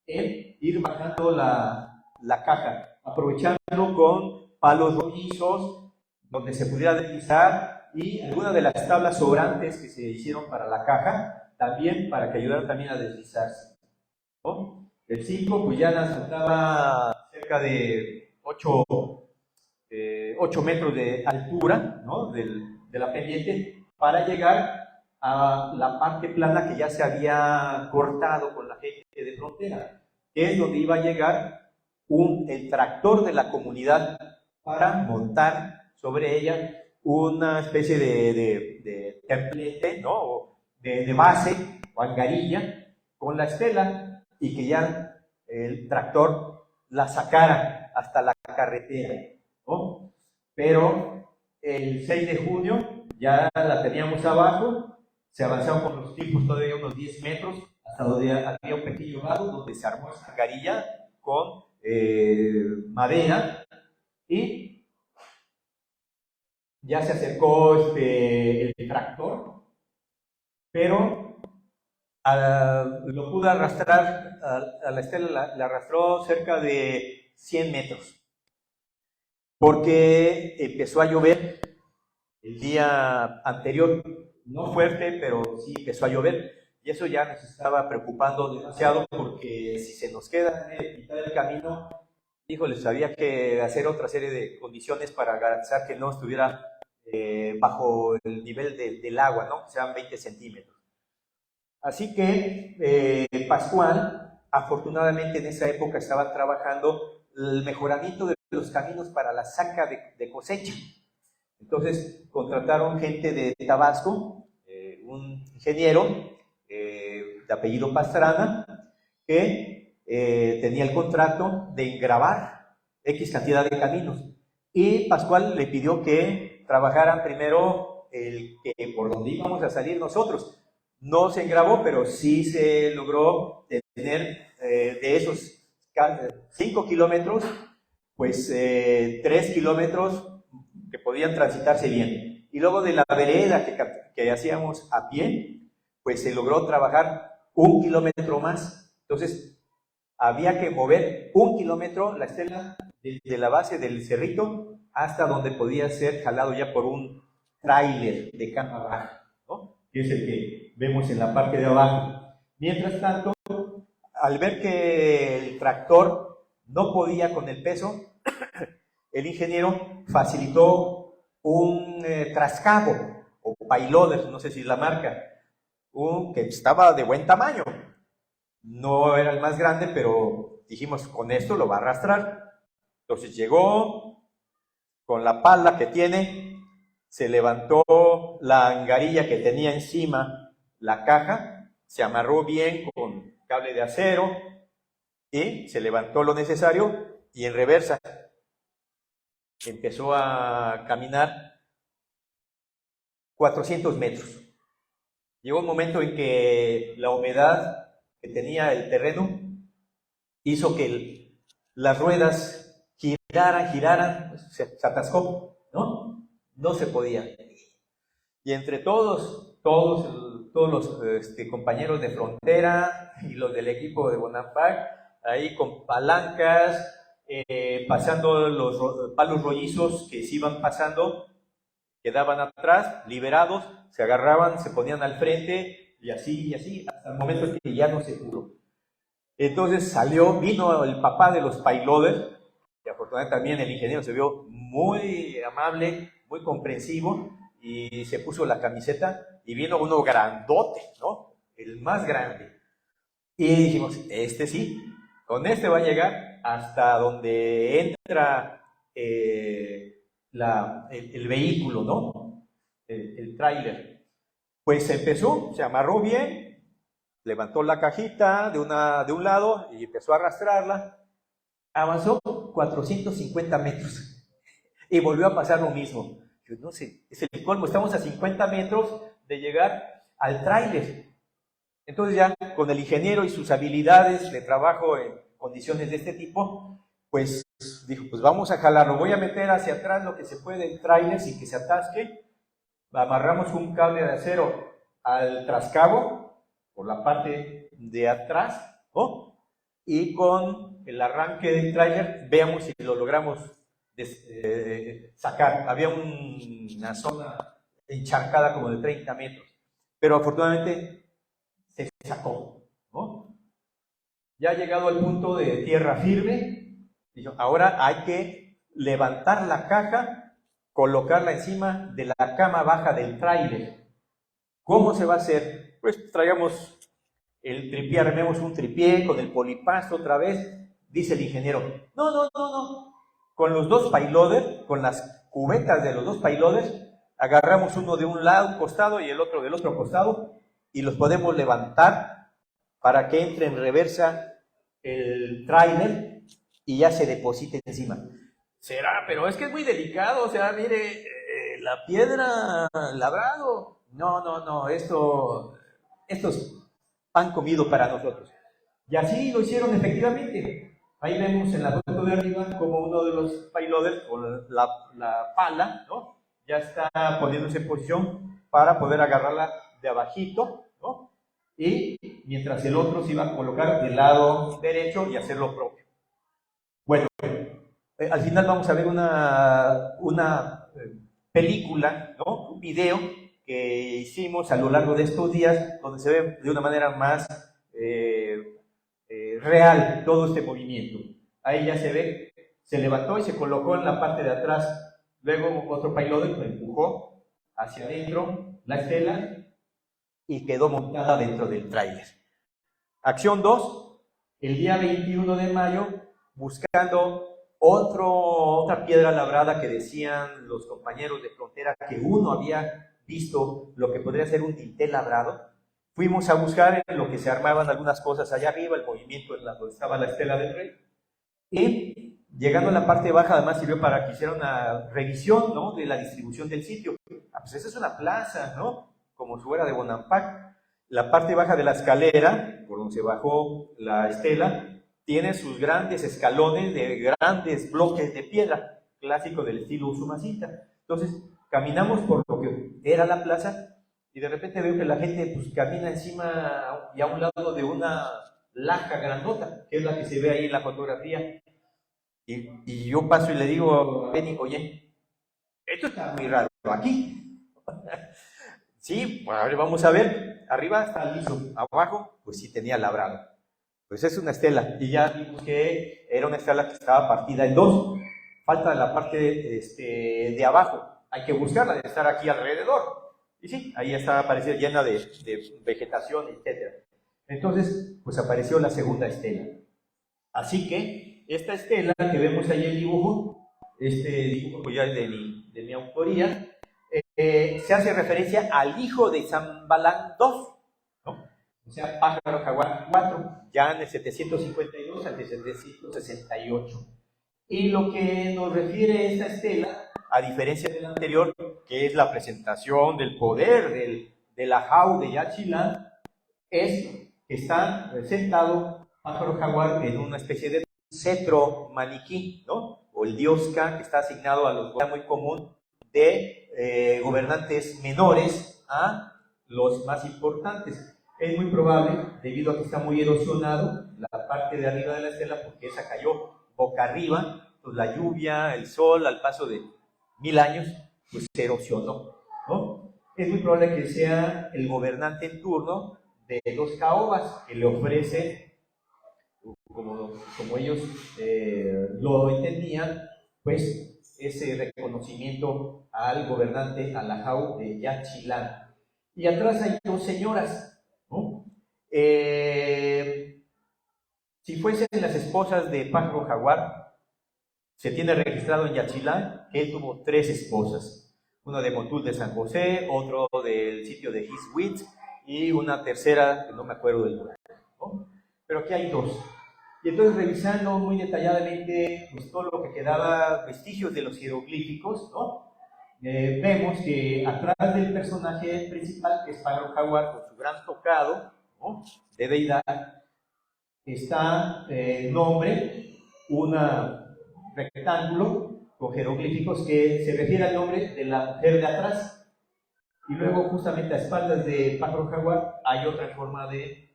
en ir bajando la caja, aprovechando con palos rollizos donde se pudiera deslizar, y algunas de las tablas sobrantes que se hicieron para la caja, también para que ayudaran también a deslizarse, ¿no? El 5 pues ya nos faltaba cerca de 8 metros de altura, ¿no?, de la pendiente, para llegar a la parte plana que ya se había cortado con la gente de frontera, que es donde iba a llegar el tractor de la comunidad para montar sobre ella una especie de templete, ¿no?, de base o angarilla con la estela, y que ya el tractor la sacara hasta la carretera, ¿no? Pero el 6 de junio ya la teníamos abajo, se avanzaron con los tipos todavía unos 10 metros, hasta donde había un pequeño lado donde se armó esa carilla con madera, y ya se acercó el tractor, pero lo pudo arrastrar, a la estela la arrastró cerca de 100 metros, porque empezó a llover el día anterior, no fuerte, pero sí empezó a llover, y eso ya nos estaba preocupando demasiado, porque si se nos queda en mitad del camino, híjoles, había que hacer otra serie de condiciones para garantizar que no estuviera bajo el nivel del agua, ¿no?, que sean 20 centímetros. Así que Pascual, afortunadamente en esa época estaba trabajando el mejoramiento de los caminos para la saca de cosecha. Entonces contrataron gente de Tabasco, un ingeniero de apellido Pastrana, que tenía el contrato de engravar X cantidad de caminos. Y Pascual le pidió que trabajaran primero el que por donde íbamos a salir nosotros. No se engravó, pero sí se logró tener de esos 5 kilómetros, pues 3 kilómetros que podían transitarse bien. Y luego de la vereda que hacíamos a pie, pues se logró trabajar 1 kilómetro más. Entonces, había que mover 1 kilómetro la estela desde la base del cerrito hasta donde podía ser jalado ya por un tráiler de cama baja, ¿no?, que es el que vemos en la parte de abajo. Mientras tanto, al ver que el tractor no podía con el peso, el ingeniero facilitó un trascabo o payloader, no sé si es la marca, que estaba de buen tamaño. No era el más grande, pero dijimos, con esto lo va a arrastrar. Entonces llegó con la pala que tiene, se levantó la angarilla que tenía encima la caja, se amarró bien con cable de acero y se levantó lo necesario, y en reversa empezó a caminar 400 metros. Llegó un momento en que la humedad que tenía el terreno hizo que las ruedas giraran, pues, se atascó, ¿no? No se podía. Y entre todos los compañeros de frontera y los del equipo de Bonampak, ahí con palancas, pasando los palos rollizos que se iban pasando, quedaban atrás, liberados, se agarraban, se ponían al frente, y así, hasta el momento en que ya no se pudo. Entonces vino el papá de los payloaders, y afortunadamente también el ingeniero se vio muy amable, muy comprensivo, y se puso la camiseta, y vino uno grandote, ¿no? El más grande. Y dijimos, este sí, con este va a llegar hasta donde entra el vehículo, ¿no? El tráiler. Pues se amarró bien, levantó la cajita de un lado y empezó a arrastrarla. Avanzó 450 metros y volvió a pasar lo mismo. Yo no sé, es el colmo, estamos a 50 metros de llegar al tráiler. Entonces ya con el ingeniero y sus habilidades de trabajo en condiciones de este tipo, pues dijo, pues vamos a jalarlo, voy a meter hacia atrás lo que se puede el tráiler sin que se atasque. Amarramos un cable de acero al trascabo por la parte de atrás, ¿no? Y con el arranque del tráiler veamos si lo logramos sacar. Había una zona encharcada como de 30 metros, pero afortunadamente se sacó, ¿no? Ya llegado al punto de tierra firme, dijo, ahora hay que levantar la caja, colocarla encima de la cama baja del tráiler. ¿Cómo se va a hacer? Pues traigamos el tripié, armemos un tripié con el polipasto otra vez. Dice el ingeniero, no. Con los dos payloaders, con las cubetas de los dos payloaders, agarramos uno de un lado, un costado, y el otro del otro costado, y los podemos levantar para que entre en reversa el tráiler y ya se deposite encima. Será, pero es que es muy delicado, o sea, mire, la piedra labrado. No, esto es pan comido para nosotros. Y así lo hicieron efectivamente. Ahí vemos en la foto de arriba como uno de los payloaders con la pala, ¿no? Ya está poniéndose en posición para poder agarrarla de abajito, ¿no? Y mientras el otro se iba a colocar del lado derecho y hacer lo propio. Bueno, al final vamos a ver una película, ¿no? Un video que hicimos a lo largo de estos días, donde se ve de una manera más real todo este movimiento. Ahí ya se ve, se levantó y se colocó en la parte de atrás. Luego otro payloader lo empujó hacia adentro, la estela, y quedó montada dentro del tráiler. Acción 2, el día 21 de mayo, buscando otra piedra labrada que decían los compañeros de frontera que uno había visto lo que podría ser un dintel labrado. Fuimos a buscar en lo que se armaban algunas cosas allá arriba, el movimiento en donde estaba la estela del rey. Y llegando a la parte baja, además sirvió para que hiciera una revisión, ¿no?, de la distribución del sitio. Pues esa es una plaza, ¿no?, como si fuera de Bonampak. La parte baja de la escalera, por donde se bajó la estela, tiene sus grandes escalones de grandes bloques de piedra, clásico del estilo Usumacinta. Entonces, caminamos por lo que era la plaza, y de repente veo que la gente pues camina encima y a un lado de una laja grandota, que es la que se ve ahí en la fotografía. Y yo paso y le digo a Benny, oye, esto está muy raro aquí. Sí, a ver, vamos a ver. Arriba está liso, abajo pues sí tenía labrado. Pues es una estela, y ya vimos que era una estela que estaba partida en dos. Falta la parte de abajo, hay que buscarla, debe estar aquí alrededor. Y sí, ahí está, apareció llena de vegetación, etc. Entonces, pues apareció la segunda estela. Así que, esta estela que vemos ahí en el dibujo, este dibujo ya es de mi autoría, se hace referencia al hijo de Zambalán II, ¿no? O sea, Pájaro Jaguar 4, ya en el 752 al 768. Y lo que nos refiere esta estela, a diferencia de la anterior, que es la presentación del poder del ajau de Yaxchilán, es que está sentado Pájaro Jaguar en una especie de cetro maniquí, ¿no? O el dios Ka, que está asignado a los muy común de gobernantes menores a los más importantes. Es muy probable, debido a que está muy erosionado la parte de arriba de la estela, porque esa cayó boca arriba, pues la lluvia, el sol, al paso de 1000 años, pues se erosionó, ¿no? Es muy probable que sea el gobernante en turno de los caobas, que le ofrece, como ellos lo entendían, pues ese reconocimiento al gobernante, al ajau de Yaxchilán. Y atrás hay dos señoras, ¿no? Si fuesen las esposas de Pájaro Jaguar, se tiene registrado en Yaxchilán que él tuvo 3 esposas. Una de Motul de San José, otro del sitio de Hiswitz y una tercera que no me acuerdo del lugar, ¿no? Pero aquí hay 2. Y entonces, revisando muy detalladamente pues, todo lo que quedaba, vestigios de los jeroglíficos, ¿no? Vemos que atrás del personaje principal, que es Pájaro Jaguar, con su gran tocado, ¿no?, de deidad, está nombre, un rectángulo con jeroglíficos que se refiere al nombre de la mujer de atrás. Y luego, justamente a espaldas de Pájaro Jaguar, hay otra forma de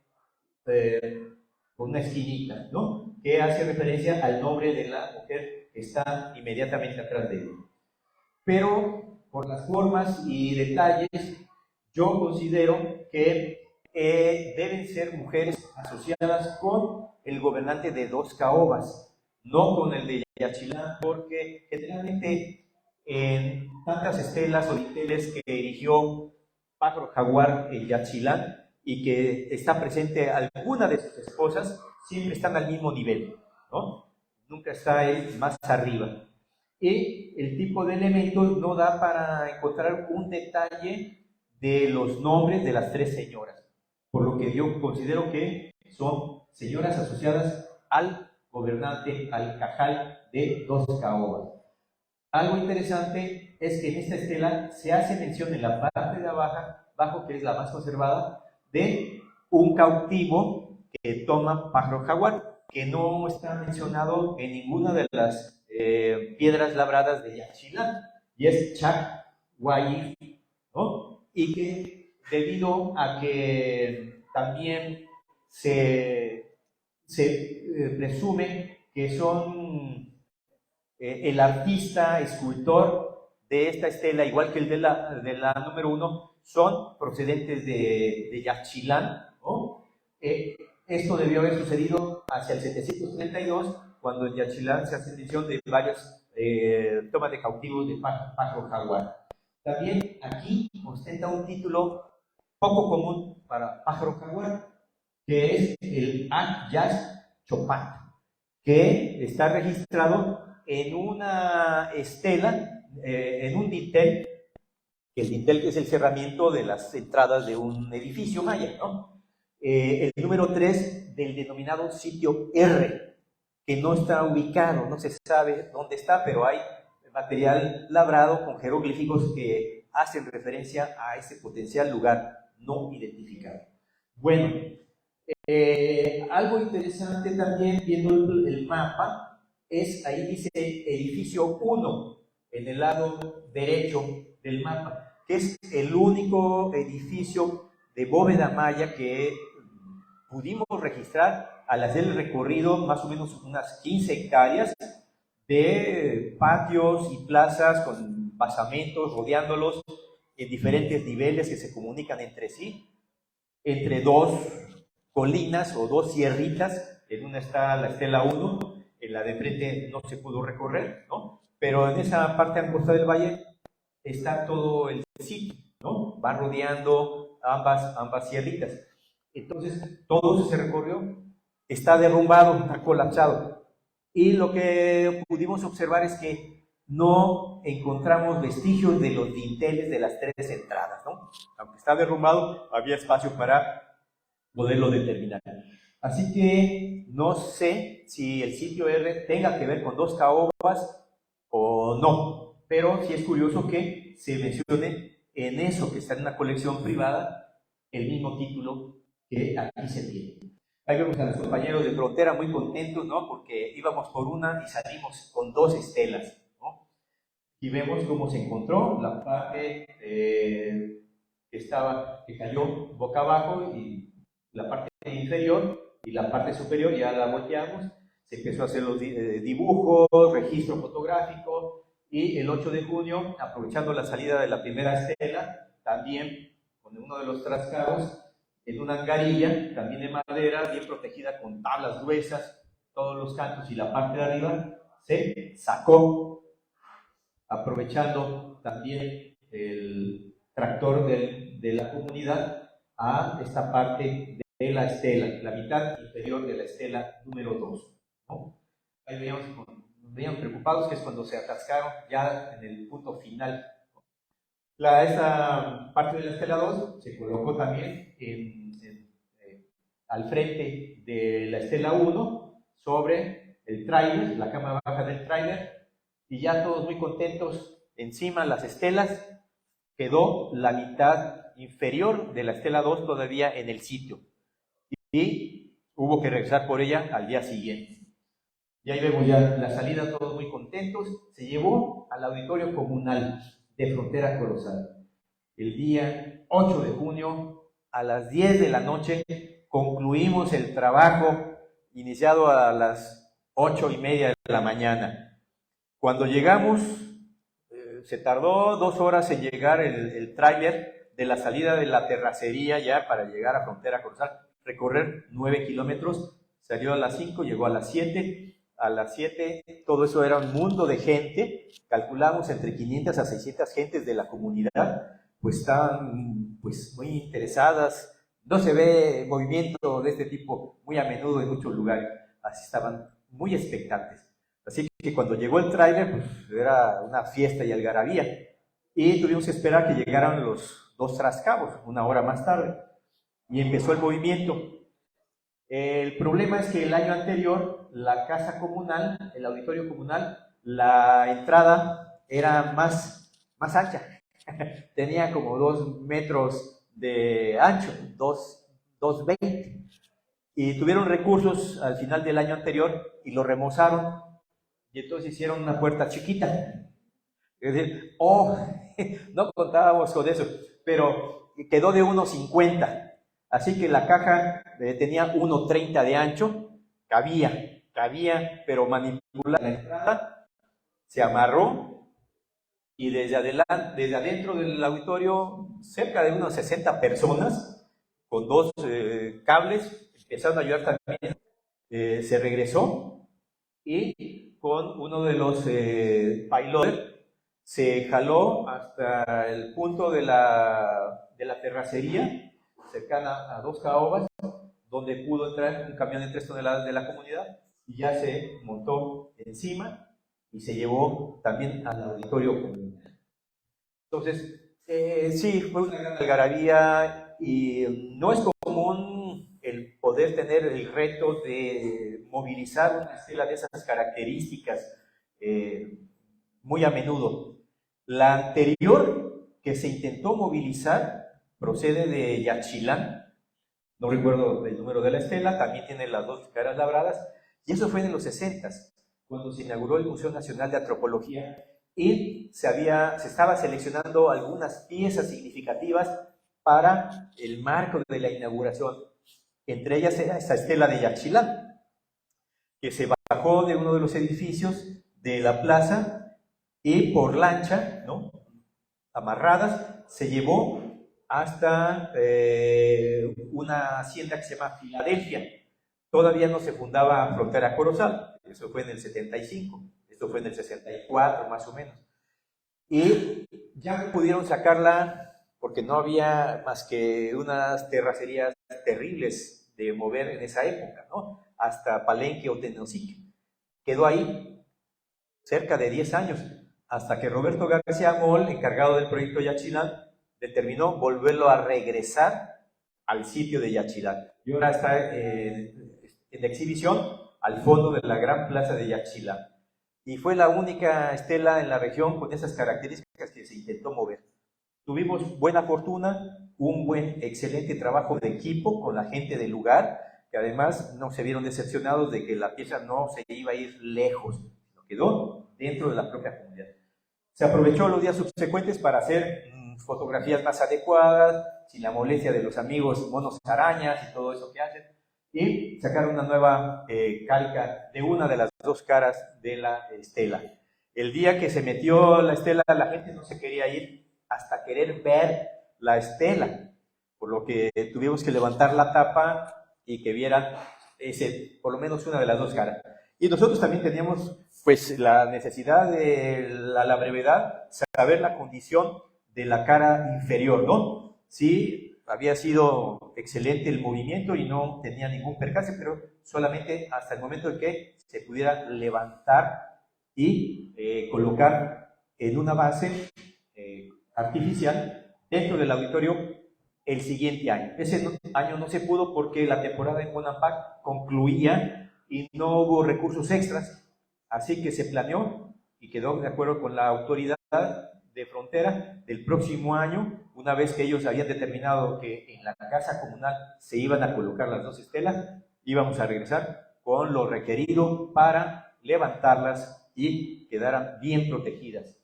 con una esquinita, ¿no?, que hace referencia al nombre de la mujer que está inmediatamente atrás de él. Pero por las formas y detalles, yo considero que deben ser mujeres asociadas con el gobernante de 2 caobas, no con el de Yaxchilán, porque generalmente en tantas estelas o dinteles que erigió Pájaro Jaguar en Yaxchilán, y que está presente alguna de sus esposas, siempre están al mismo nivel, ¿no? Nunca está él más arriba. Y el tipo de elementos no da para encontrar un detalle de los nombres de las 3 señoras, por lo que yo considero que son señoras asociadas al gobernante, al cajal de 2 caobas. Algo interesante es que en esta estela se hace mención en la parte de abajo, que es la más conservada, de un cautivo que toma Pájaro Jaguar, que no está mencionado en ninguna de las piedras labradas de Yaxchilán, y es Chac Guayif, ¿no? Y que debido a que también se presume que son el artista, escultor de esta estela, igual que el de la número 1, son procedentes de Yaxchilán, ¿no? Esto debió haber sucedido hacia el 732, cuando en Yaxchilán se hace mención de varias tomas de cautivos de Pájaro Jaguar. También aquí ostenta un título poco común para Pájaro Jaguar, que es el Ak-Yash Chopat, que está registrado en una estela, en un dintel, que el dintel es el cerramiento de las entradas de un edificio maya, ¿no? El número 3 del denominado sitio R, que no está ubicado, no se sabe dónde está, pero hay material labrado con jeroglíficos que hacen referencia a ese potencial lugar no identificado. Bueno, algo interesante también, viendo el mapa, es, ahí dice edificio 1, en el lado derecho del mapa, que es el único edificio de bóveda maya que pudimos registrar al hacer el recorrido, más o menos unas 15 hectáreas de patios y plazas con basamentos rodeándolos en diferentes niveles que se comunican entre sí, entre 2 colinas o 2 sierritas. En una está la estela 1, en la de frente no se pudo recorrer, ¿no? Pero en esa parte angosta del valle está todo el sitio, ¿no? Va rodeando ambas sierritas. Entonces, todo eso se recorrió, está derrumbado, está colapsado. Y lo que pudimos observar es que no encontramos vestigios de los dinteles de las 3 entradas, ¿no? Aunque está derrumbado, había espacio para poderlo determinar. Así que no sé si el sitio R tenga que ver con 2 caobas o no. pero sí es curioso que se mencione en eso que está en una colección privada el mismo título que aquí se tiene. Ahí vemos a los compañeros de frontera muy contentos, ¿no? Porque íbamos por una y salimos con 2 estelas, ¿no? Y vemos cómo se encontró la parte que cayó boca abajo, y la parte inferior y la parte superior ya la volteamos. Se empezó a hacer los dibujos, registro fotográfico, y el 8 de junio, aprovechando la salida de la primera estela, también con uno de los trascabos, en una angarilla, también de madera, bien protegida con tablas gruesas, todos los cantos y la parte de arriba, se sacó, aprovechando también el tractor de la comunidad, a esta parte de la estela, la mitad inferior de la estela número 2, ¿no? Ahí veíamos preocupados, que es cuando se atascaron ya en el punto final. Esa parte de la estela 2 se colocó también al frente de la estela 1, sobre el tráiler, la cama baja del tráiler, y ya todos muy contentos. Encima las estelas, quedó la mitad inferior de la estela 2 todavía en el sitio, y hubo que regresar por ella al día siguiente. Y ahí vemos ya la salida, todos muy contentos. Se llevó al auditorio comunal de Frontera Corozal. El día 8 de junio, a las 10 de la noche, concluimos el trabajo iniciado a las 8:30 de la mañana. Cuando llegamos, se tardó 2 horas en llegar el tráiler de la salida de la terracería ya para llegar a Frontera Corozal, recorrer 9 kilómetros, salió a las 5, llegó a las 7. A las 7, todo eso era un mundo de gente, calculamos entre 500 a 600 gentes de la comunidad, pues estaban pues muy interesadas. No se ve movimiento de este tipo muy a menudo en muchos lugares, así estaban muy expectantes. Así que cuando llegó el tráiler, pues era una fiesta y algarabía, y tuvimos que esperar que llegaran los 2 trascabos, 1 hora más tarde, y empezó el movimiento. El problema es que el año anterior, la casa comunal, el auditorio comunal, la entrada era más ancha, tenía como 2 metros de ancho, 2.20, y tuvieron recursos al final del año anterior y lo remozaron, y entonces hicieron una puerta chiquita. Es decir, no contábamos con eso, pero quedó de 1.50. Así que la caja tenía 1.30 de ancho, cabía, pero manipulada la entrada, se amarró, y desde adentro del auditorio, cerca de unas 60 personas, con 2 cables, empezaron a ayudar también. Se regresó, y con uno de los payloaders se jaló hasta el punto de la terracería, cercana a 2 caobas, donde pudo entrar un camión de 3 toneladas de la comunidad, y ya se montó encima y se llevó también al auditorio comunal. Entonces, sí, fue una gran algarabía, y no es común el poder tener el reto de movilizar una estela de esas características muy a menudo. La anterior que se intentó movilizar procede de Yaxchilán, no recuerdo el número de la estela, también tiene las 2 caras labradas, y eso fue en los 60s, cuando se inauguró el Museo Nacional de Antropología, y se estaba seleccionando algunas piezas significativas para el marco de la inauguración. Entre ellas era esta estela de Yaxchilán, que se bajó de uno de los edificios de la plaza, y por lancha, ¿no?, amarradas, se llevó hasta una hacienda que se llama Filadelfia. Todavía no se fundaba Frontera Corozal, eso fue en el 75, esto fue en el 64 más o menos. Y ya pudieron sacarla porque no había más que unas terracerías terribles de mover en esa época, ¿no?, hasta Palenque o Tenosique. Quedó ahí cerca de 10 años, hasta que Roberto García Moll, encargado del proyecto Yaxchilán, determinó volverlo a regresar al sitio de Yaxchilán. Y ahora está en exhibición al fondo de la gran plaza de Yaxchilán. y fue la única estela en la región con esas características que se intentó mover. Tuvimos buena fortuna, un excelente trabajo de equipo con la gente del lugar, que además no se vieron decepcionados de que la pieza no se iba a ir lejos, sino quedó dentro de la propia comunidad. Se aprovechó los días subsecuentes para hacer fotografías más adecuadas, sin la molestia de los amigos monos arañas y todo eso que hacen, y sacar una nueva calca de una de las dos caras de la estela. El día que se metió la estela, la gente no se quería ir hasta querer ver la estela, por lo que tuvimos que levantar la tapa y que vieran por lo menos una de las dos caras. Y nosotros también teníamos pues la necesidad de la brevedad, saber la condición de la cara inferior, ¿no? Sí, había sido excelente el movimiento y no tenía ningún percance, pero solamente hasta el momento en que se pudiera levantar y colocar en una base artificial dentro del auditorio el siguiente año. Ese año no se pudo porque la temporada en Bonampak concluía y no hubo recursos extras, así que se planeó y quedó de acuerdo con la autoridad de frontera del próximo año, una vez que ellos habían determinado que en la casa comunal se iban a colocar las dos estelas, íbamos a regresar con lo requerido para levantarlas y quedaran bien protegidas.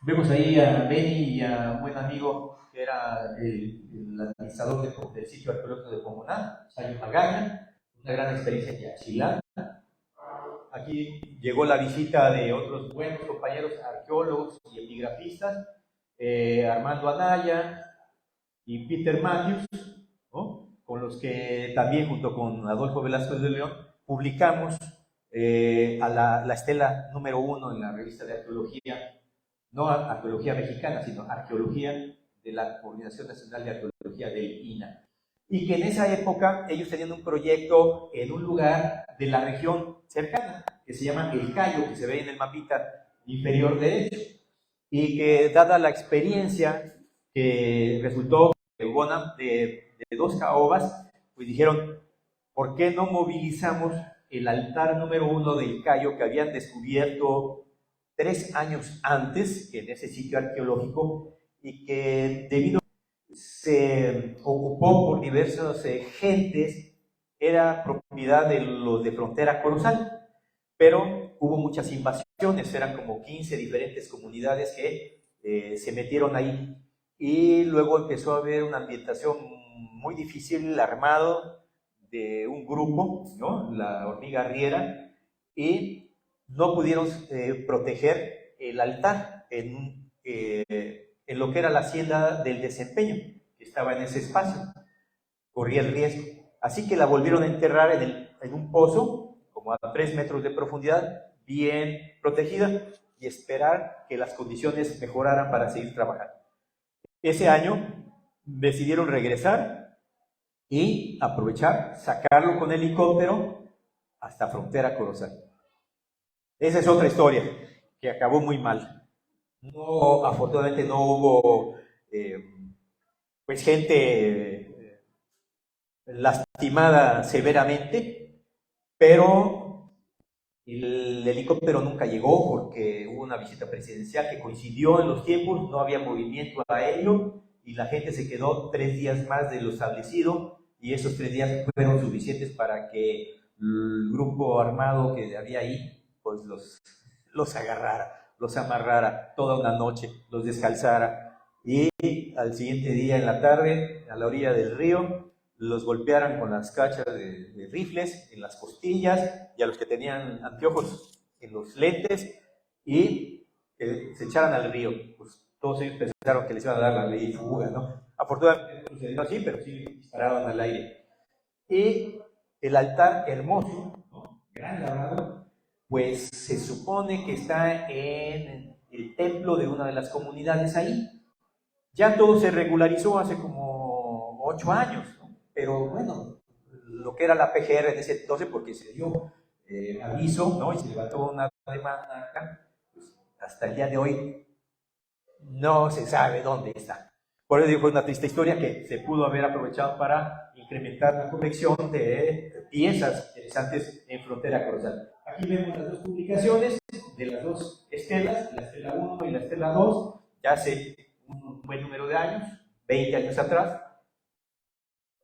Vemos ahí a Benny y a un buen amigo que era el administrador del sitio arqueológico de Comoná, Sayo Magaña, una gran experiencia en Yaxchilán. Aquí llegó la visita de otros buenos compañeros arqueólogos y epigrafistas, Armando Anaya y Peter Matthews, ¿no? Con los que también junto con Adolfo Velázquez de León publicamos a la estela número 1 en la revista de arqueología, no arqueología mexicana, sino arqueología de la Coordinación Nacional de Arqueología del INAH. Y que en esa época ellos tenían un proyecto en un lugar de la región cercana, que se llama El Cayo, que se ve en el mapita inferior derecho, y que dada la experiencia que resultó de dos caobas, pues dijeron, ¿por qué no movilizamos el altar número 1 del Cayo que habían descubierto 3 años antes en ese sitio arqueológico y que debido se ocupó por diversas gentes, era propiedad de los de frontera Corozal, pero hubo muchas invasiones, eran como 15 diferentes comunidades que se metieron ahí, y luego empezó a haber una ambientación muy difícil, armado de un grupo, ¿no? La Hormiga Riera, y no pudieron proteger el altar en lo que era la hacienda del desempeño, que estaba en ese espacio, corría el riesgo. Así que la volvieron a enterrar en un pozo, como a 3 metros de profundidad, bien protegida, y esperar que las condiciones mejoraran para seguir trabajando. Ese año decidieron regresar y aprovechar, sacarlo con helicóptero hasta frontera Corozal. Esa es otra historia que acabó muy mal. No, afortunadamente no hubo pues gente lastimada severamente, pero el helicóptero nunca llegó porque hubo una visita presidencial que coincidió en los tiempos, no había movimiento aéreo y la gente se quedó 3 días más de lo establecido, y esos 3 días fueron suficientes para que el grupo armado que había ahí pues los agarrara, los amarrara toda una noche, los descalzara, y al siguiente día en la tarde, a la orilla del río, los golpearan con las cachas de rifles en las costillas, y a los que tenían anteojos en los lentes, y se echaran al río. Pues todos ellos pensaron que les iban a dar la ley de fuga, ¿no? Afortunadamente no sucedió así, pero sí dispararon al aire. Y el altar hermoso, ¿no? Gran labrado, pues se supone que está en el templo de una de las comunidades ahí. Ya todo se regularizó hace como 8 años, ¿no? Pero bueno, lo que era la PGR en ese entonces, porque se dio aviso, ¿no? Y se levantó una demanda acá, pues hasta el día de hoy no se sabe dónde está. Por eso fue una triste historia que se pudo haber aprovechado para incrementar la colección de piezas interesantes en frontera Corozal. Aquí vemos las dos publicaciones de las dos estelas, la estela 1 y la estela 2, ya hace un buen número de años, 20 años atrás.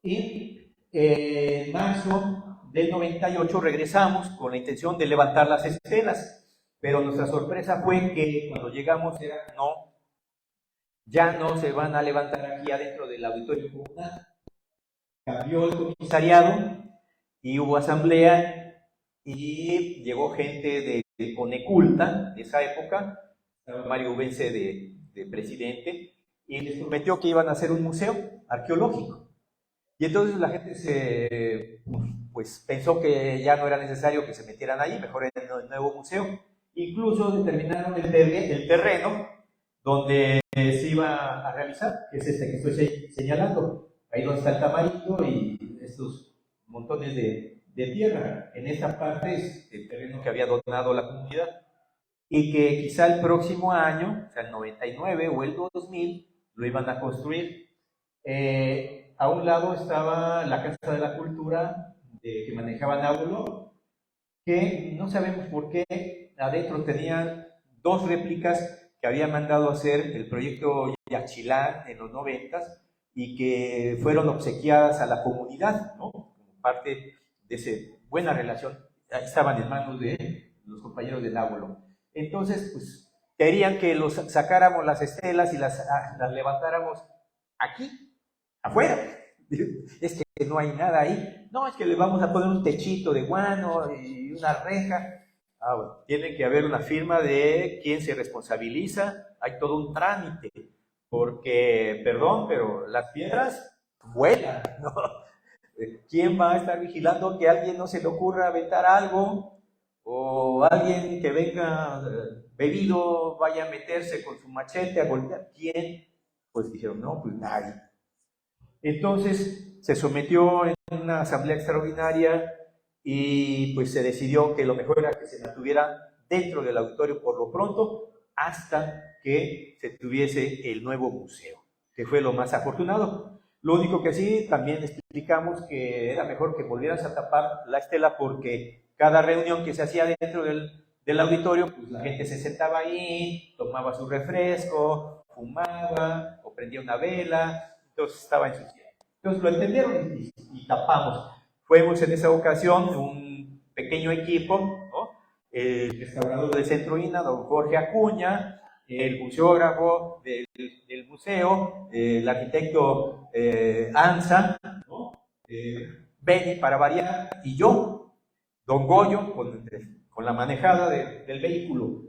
Y en marzo del 98 regresamos con la intención de levantar las estelas, pero nuestra sorpresa fue que cuando llegamos era no, ya no se van a levantar aquí adentro del auditorio comunal. Cambió el comisariado y hubo asamblea y llegó gente de Coneculta de esa época, Mario Vence de presidente, y les prometió que iban a hacer un museo arqueológico. Y entonces la gente pues pensó que ya no era necesario que se metieran ahí, mejor en el nuevo museo. Incluso determinaron el terreno donde se iba a realizar, que es este que estoy señalando. Ahí donde está el Tamarindo y estos montones de tierra. En esta parte es el terreno que había donado la comunidad. Y que quizá el próximo año, o sea el 99 o el 2000, lo iban a construir. A un lado estaba la Casa de la Cultura que manejaba Nábulo, que no sabemos por qué adentro tenían dos réplicas que había mandado hacer el proyecto Yaxchilán en los 90s y que fueron obsequiadas a la comunidad, ¿no? Como parte de esa buena relación. Ahí estaban en manos de los compañeros de Nábulo. Entonces, pues, querían que los sacáramos las estelas y las levantáramos aquí, afuera. Es que no hay nada ahí. No, es que le vamos a poner un techito de guano y una reja. Bueno, tiene que haber una firma de quién se responsabiliza. Hay todo un trámite. Porque, perdón, pero las piedras vuelan, ¿no? ¿Quién va a estar vigilando que a alguien no se le ocurra aventar algo? O alguien que venga bebido vaya a meterse con su machete a golpear. ¿Quién? Pues dijeron, no, pues nadie. Entonces se sometió en una asamblea extraordinaria y pues se decidió que lo mejor era que se mantuviera dentro del auditorio por lo pronto hasta que se tuviese el nuevo museo, que fue lo más afortunado. Lo único que sí, también explicamos que era mejor que volvieras a tapar la estela porque cada reunión que se hacía dentro del auditorio, pues la gente se sentaba ahí, tomaba su refresco, fumaba o prendía una vela, entonces estaba ensuciado. Entonces lo entendieron y tapamos. Fuimos en esa ocasión un pequeño equipo, ¿no? El restaurador del Centro INA, don Jorge Acuña, el museógrafo del museo, el arquitecto Anza, ¿no? Benny para variar, y yo, don Goyo, con la manejada del vehículo.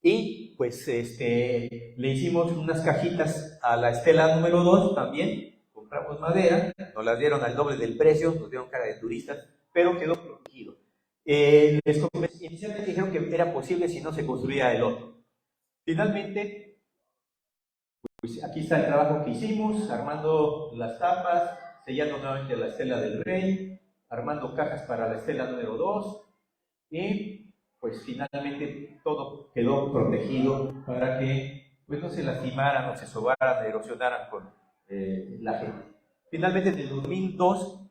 Y pues le hicimos unas cajitas a la estela número 2 también, compramos madera, nos las dieron al doble del precio, nos dieron cara de turistas, pero quedó protegido. Inicialmente dijeron que era posible si no se construía el otro. Finalmente, pues aquí está el trabajo que hicimos, armando las tapas, sellando nuevamente la estela del rey, armando cajas para la estela número 2 y pues finalmente todo quedó protegido para que pues, no se lastimaran, no se sobaran, erosionaran con la gente. Finalmente en el 2002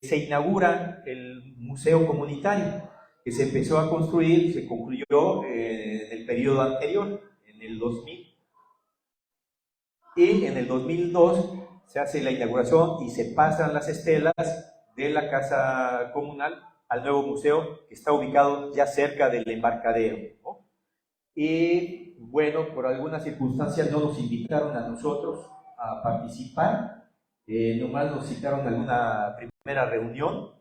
se inaugura el museo comunitario que se empezó a construir, se concluyó en el periodo anterior, en el 2000. Y en el 2002 se hace la inauguración y se pasan las estelas de la casa comunal al nuevo museo que está ubicado ya cerca del embarcadero, ¿no? Y bueno, por algunas circunstancias no nos invitaron a nosotros a participar, nomás nos citaron a alguna primera reunión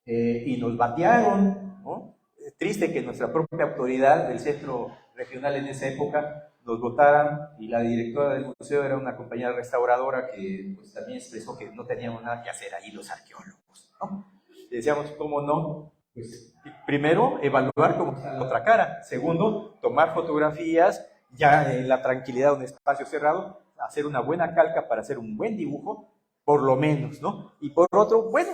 y nos batearon, ¿no? Triste que nuestra propia autoridad del centro regional en esa época nos votaran y la directora del museo era una compañera restauradora que pues, también expresó que no teníamos nada que hacer ahí los arqueólogos, ¿no? Y decíamos, ¿cómo no? Pues, primero, evaluar cómo está la otra cara. Segundo, tomar fotografías ya en la tranquilidad de un espacio cerrado, hacer una buena calca para hacer un buen dibujo, por lo menos, ¿no? Y por otro, bueno,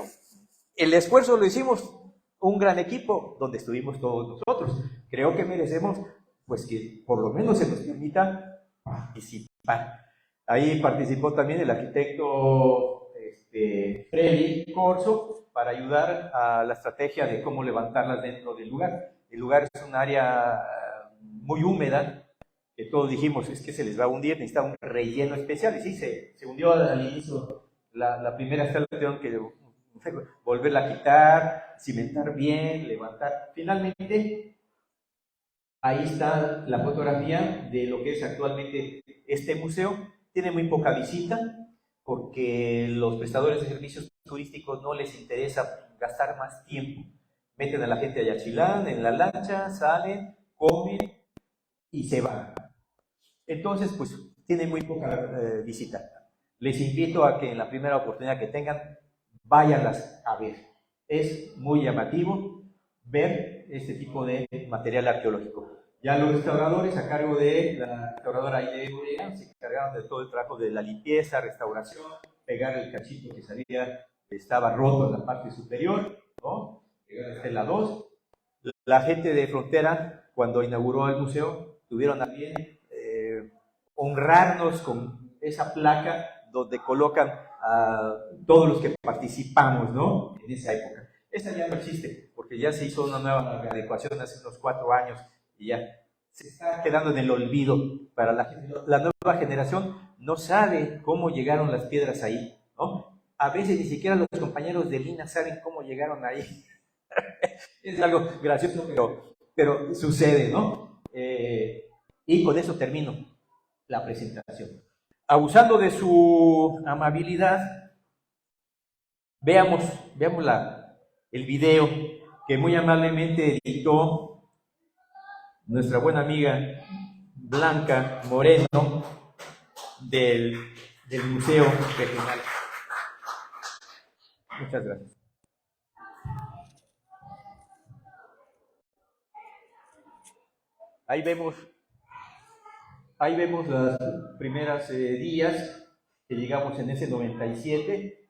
el esfuerzo lo hicimos un gran equipo donde estuvimos todos nosotros. Creo que merecemos pues que por lo menos se nos permita participar. Ahí participó también el arquitecto Freli Corso para ayudar a la estrategia de cómo levantarlas dentro del lugar. El lugar es un área muy húmeda, que todos dijimos, es que se les va a hundir, necesita un relleno especial, y sí, se hundió al inicio, la primera estela tuvieron que volverla a quitar, cimentar bien, levantar. Finalmente, ahí está la fotografía de lo que es actualmente este museo. Tiene muy poca visita, porque los prestadores de servicios turísticos no les interesa gastar más tiempo. Meten a la gente a Yaxchilán en la lancha, salen, comen y se van. Entonces, pues, tiene muy poca visita. Les invito a que en la primera oportunidad que tengan, váyanlas a ver. Es muy llamativo ver este tipo de material arqueológico. Ya los restauradores, a cargo de la restauradora Aide Urea, se encargaron de todo el trabajo de la limpieza, restauración, pegar el cachito que salía, estaba roto en la parte superior, ¿no? Pegar la estela 2. La gente de Frontera, cuando inauguró el museo, tuvieron a bien honrarnos con esa placa donde colocan a todos los que participamos, ¿no? En esa época. Esa ya no existe, porque ya se hizo una nueva adecuación hace unos 4 años y ya se está quedando en el olvido. Para la nueva generación no sabe cómo llegaron las piedras ahí, ¿no? A veces ni siquiera los compañeros de Lina saben cómo llegaron ahí. Es algo gracioso, pero sucede, ¿no? Y con eso termino la presentación. Abusando de su amabilidad, veamos el video que muy amablemente editó nuestra buena amiga Blanca Moreno del Museo Regional. Muchas gracias. Ahí vemos las primeras días que llegamos en ese 97,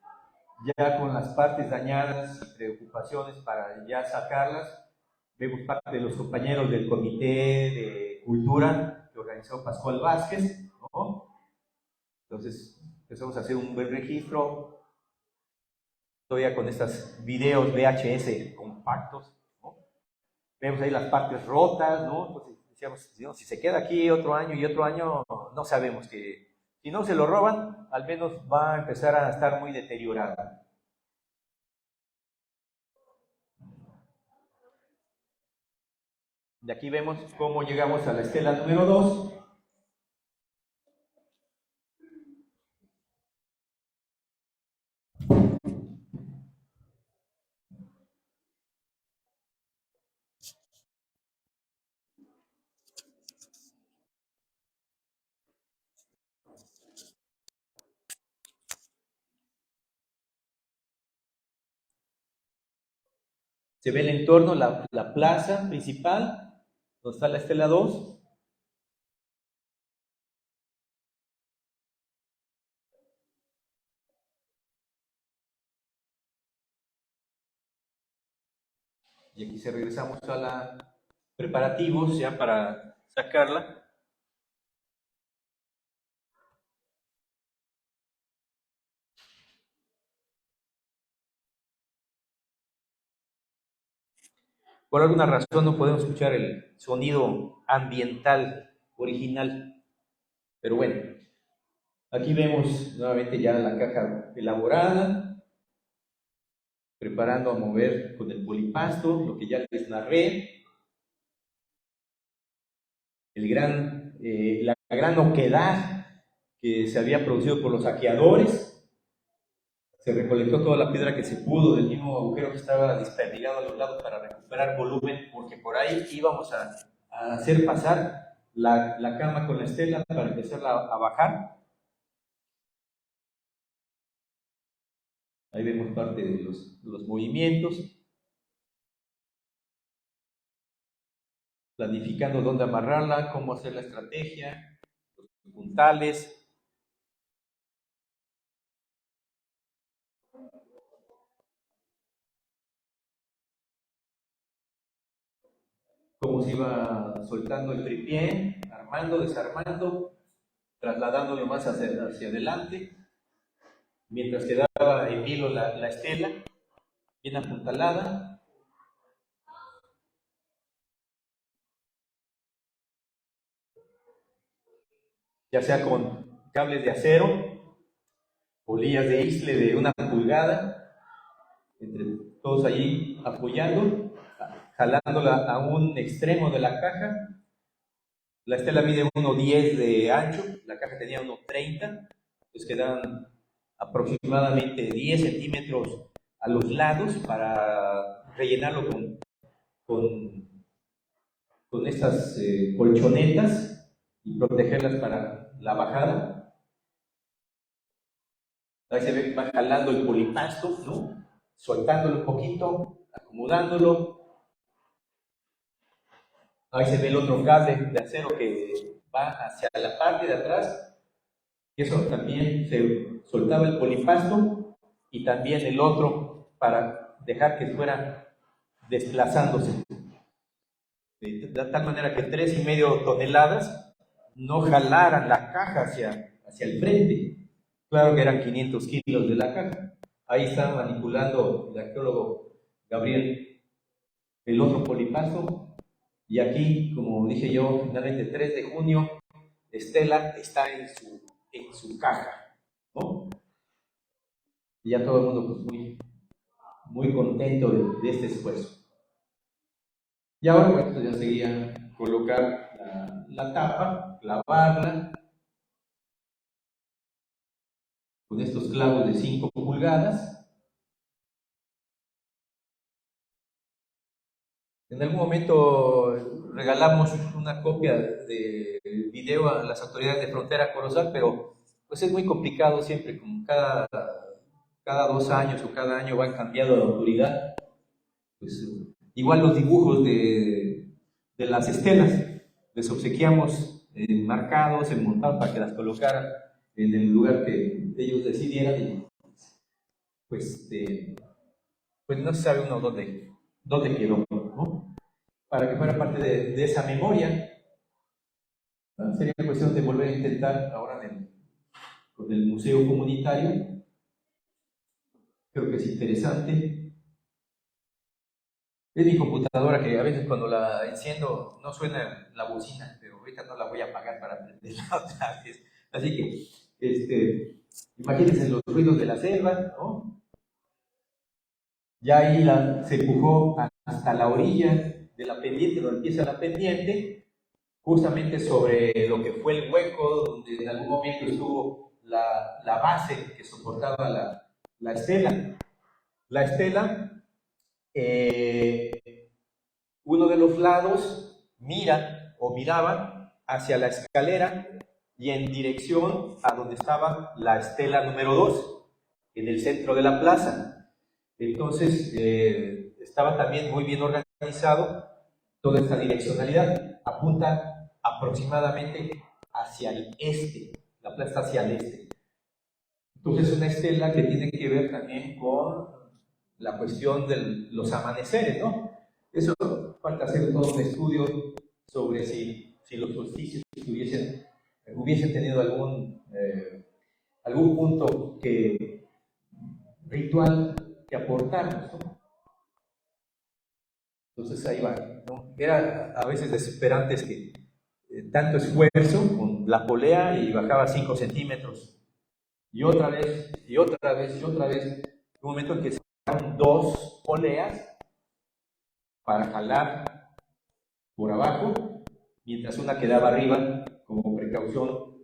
ya con las partes dañadas y preocupaciones para ya sacarlas. Vemos parte de los compañeros del Comité de Cultura que organizó Pascual Vázquez, ¿no? Entonces empezamos a hacer un buen registro, todavía con estos videos VHS compactos, ¿no? Vemos ahí las partes rotas, ¿no? Entonces decíamos, no, si se queda aquí otro año y otro año, no sabemos que, si no se lo roban, al menos va a empezar a estar muy deteriorado. De aquí vemos cómo llegamos a la estela número 2. Se ve el entorno, la plaza principal, donde está la estela 2. Y aquí se regresamos a la preparativos ya para sacarla. Por alguna razón no podemos escuchar el sonido ambiental original, pero bueno, aquí vemos nuevamente ya la caja elaborada, preparando a mover con el polipasto, lo que ya les narré, la gran oquedad que se había producido por los saqueadores. Se recolectó toda la piedra que se pudo del mismo agujero que estaba desperdigado a los lados para recuperar volumen, porque por ahí íbamos a hacer pasar la cama con la estela para empezarla a bajar. Ahí vemos parte de los movimientos, planificando dónde amarrarla, cómo hacer la estrategia, los puntales. Cómo se iba soltando el tripié, armando, desarmando, trasladándolo más hacia adelante. mientras quedaba en vilo la estela, bien apuntalada. Ya sea con cables de acero, polillas de isle de 1 pulgada, entre todos allí apoyando, jalándola a un extremo de la caja. La estela mide 1,10 de ancho, la caja tenía 1,30, pues quedan aproximadamente 10 centímetros a los lados para rellenarlo con estas colchonetas y protegerlas para la bajada. Ahí se ve, va jalando el polipasto, ¿no? Soltándolo un poquito, acomodándolo. Ahí se ve el otro cable de acero que va hacia la parte de atrás. Y eso también se soltaba el polipasto y también el otro para dejar que fuera desplazándose. De tal manera que 3,5 toneladas no jalaran la caja hacia el frente. Claro que eran 500 kilos de la caja. Ahí está manipulando el arqueólogo Gabriel el otro polipasto. Y aquí, como dije yo, finalmente 3 de junio, Estela está en su caja, ¿no? Y ya todo el mundo pues muy, muy contento de este esfuerzo. Y ahora, bueno, pues ya seguía colocar la tapa, clavarla con estos clavos de 5 pulgadas. En algún momento regalamos una copia de video a las autoridades de Frontera Corozal, pero pues es muy complicado siempre, como cada 2 años o cada año van cambiando de autoridad. Pues, igual los dibujos de las estelas, les obsequiamos marcados, enmontados para que las colocaran en el lugar que ellos decidieran y pues, pues no se sabe uno dónde quedó, ¿no? Para que fuera parte de esa memoria. Sería cuestión de volver a intentar ahora con el museo comunitario. Creo que es interesante. Es mi computadora que a veces cuando la enciendo no suena la bocina, pero ahorita no la voy a apagar para prenderla otra vez. Así que, imagínense los ruidos de la selva, ¿no? Ya ahí se empujó hasta la orilla de la pendiente, donde empieza la pendiente, justamente sobre lo que fue el hueco donde en algún momento estuvo la base que soportaba la estela. La estela, uno de los lados miraba hacia la escalera y en dirección a donde estaba la estela número 2, en el centro de la plaza. Entonces, estaba también muy bien organizado toda esta direccionalidad. Apunta aproximadamente hacia el este, la plaza está hacia el este. Entonces, una estela que tiene que ver también con la cuestión de los amaneceres, ¿no? Eso falta hacer todo un estudio sobre si los solsticios hubiesen tenido algún punto ritual que aportarnos, ¿no? Entonces ahí va, ¿no? Era a veces desesperante que tanto esfuerzo con la polea y bajaba 5 centímetros. Y otra vez, y otra vez, y otra vez. Un momento en que se sacaron 2 poleas para jalar por abajo, mientras una quedaba arriba como precaución.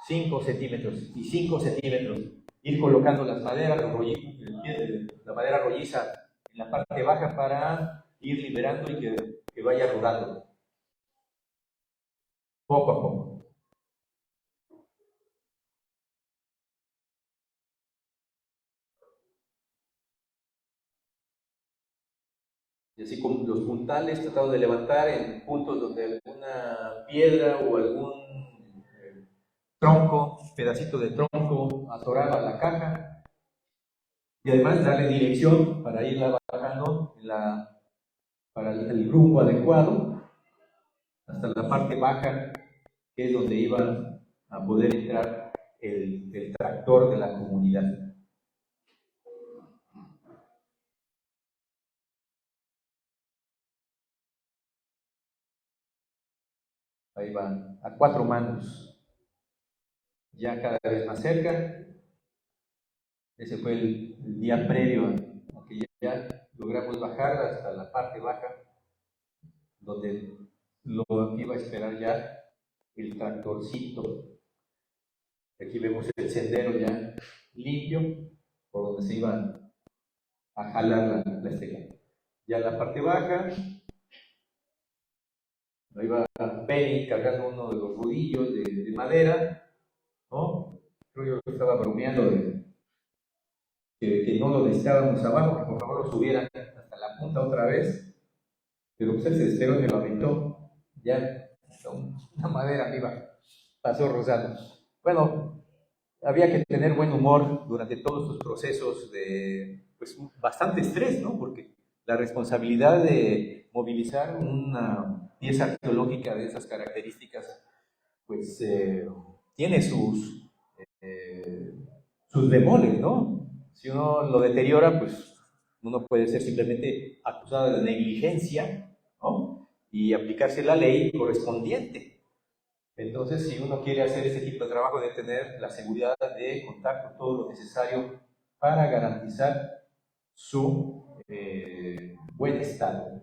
5 centímetros y 5 centímetros. Ir colocando las maderas, la madera rolliza en la parte baja para ir liberando y que vaya rodando. Poco a poco. Y así con los puntales tratado de levantar en puntos donde alguna piedra o algún tronco, pedacito de tronco atoraba la caja. Y además darle dirección para irla bajando para el rumbo adecuado hasta la parte baja, que es donde iban a poder entrar el tractor de la comunidad. Ahí va, a 4 manos, ya cada vez más cerca. Ese fue el día previo a que ya logramos bajar hasta la parte baja, donde lo iba a esperar ya el tractorcito. Aquí vemos el sendero ya limpio, por donde se iba a jalar la estela. Ya en la parte baja, ahí va Benny cargando uno de los rodillos de madera, ¿no? Creo yo que estaba bromeando de que no lo necesitábamos abajo, que por favor lo subieran hasta la punta otra vez, pero pues él se esperó y lo aventó, ya una madera viva pasó rozando. Bueno, había que tener buen humor durante todos estos procesos de pues, bastante estrés, ¿no? Porque la responsabilidad de movilizar una pieza arqueológica de esas características, pues tiene sus bemoles, ¿no? Si uno lo deteriora, pues uno puede ser simplemente acusado de negligencia, ¿no? Y aplicarse la ley correspondiente. Entonces, si uno quiere hacer este tipo de trabajo, debe tener la seguridad de contar con todo lo necesario para garantizar su buen estado.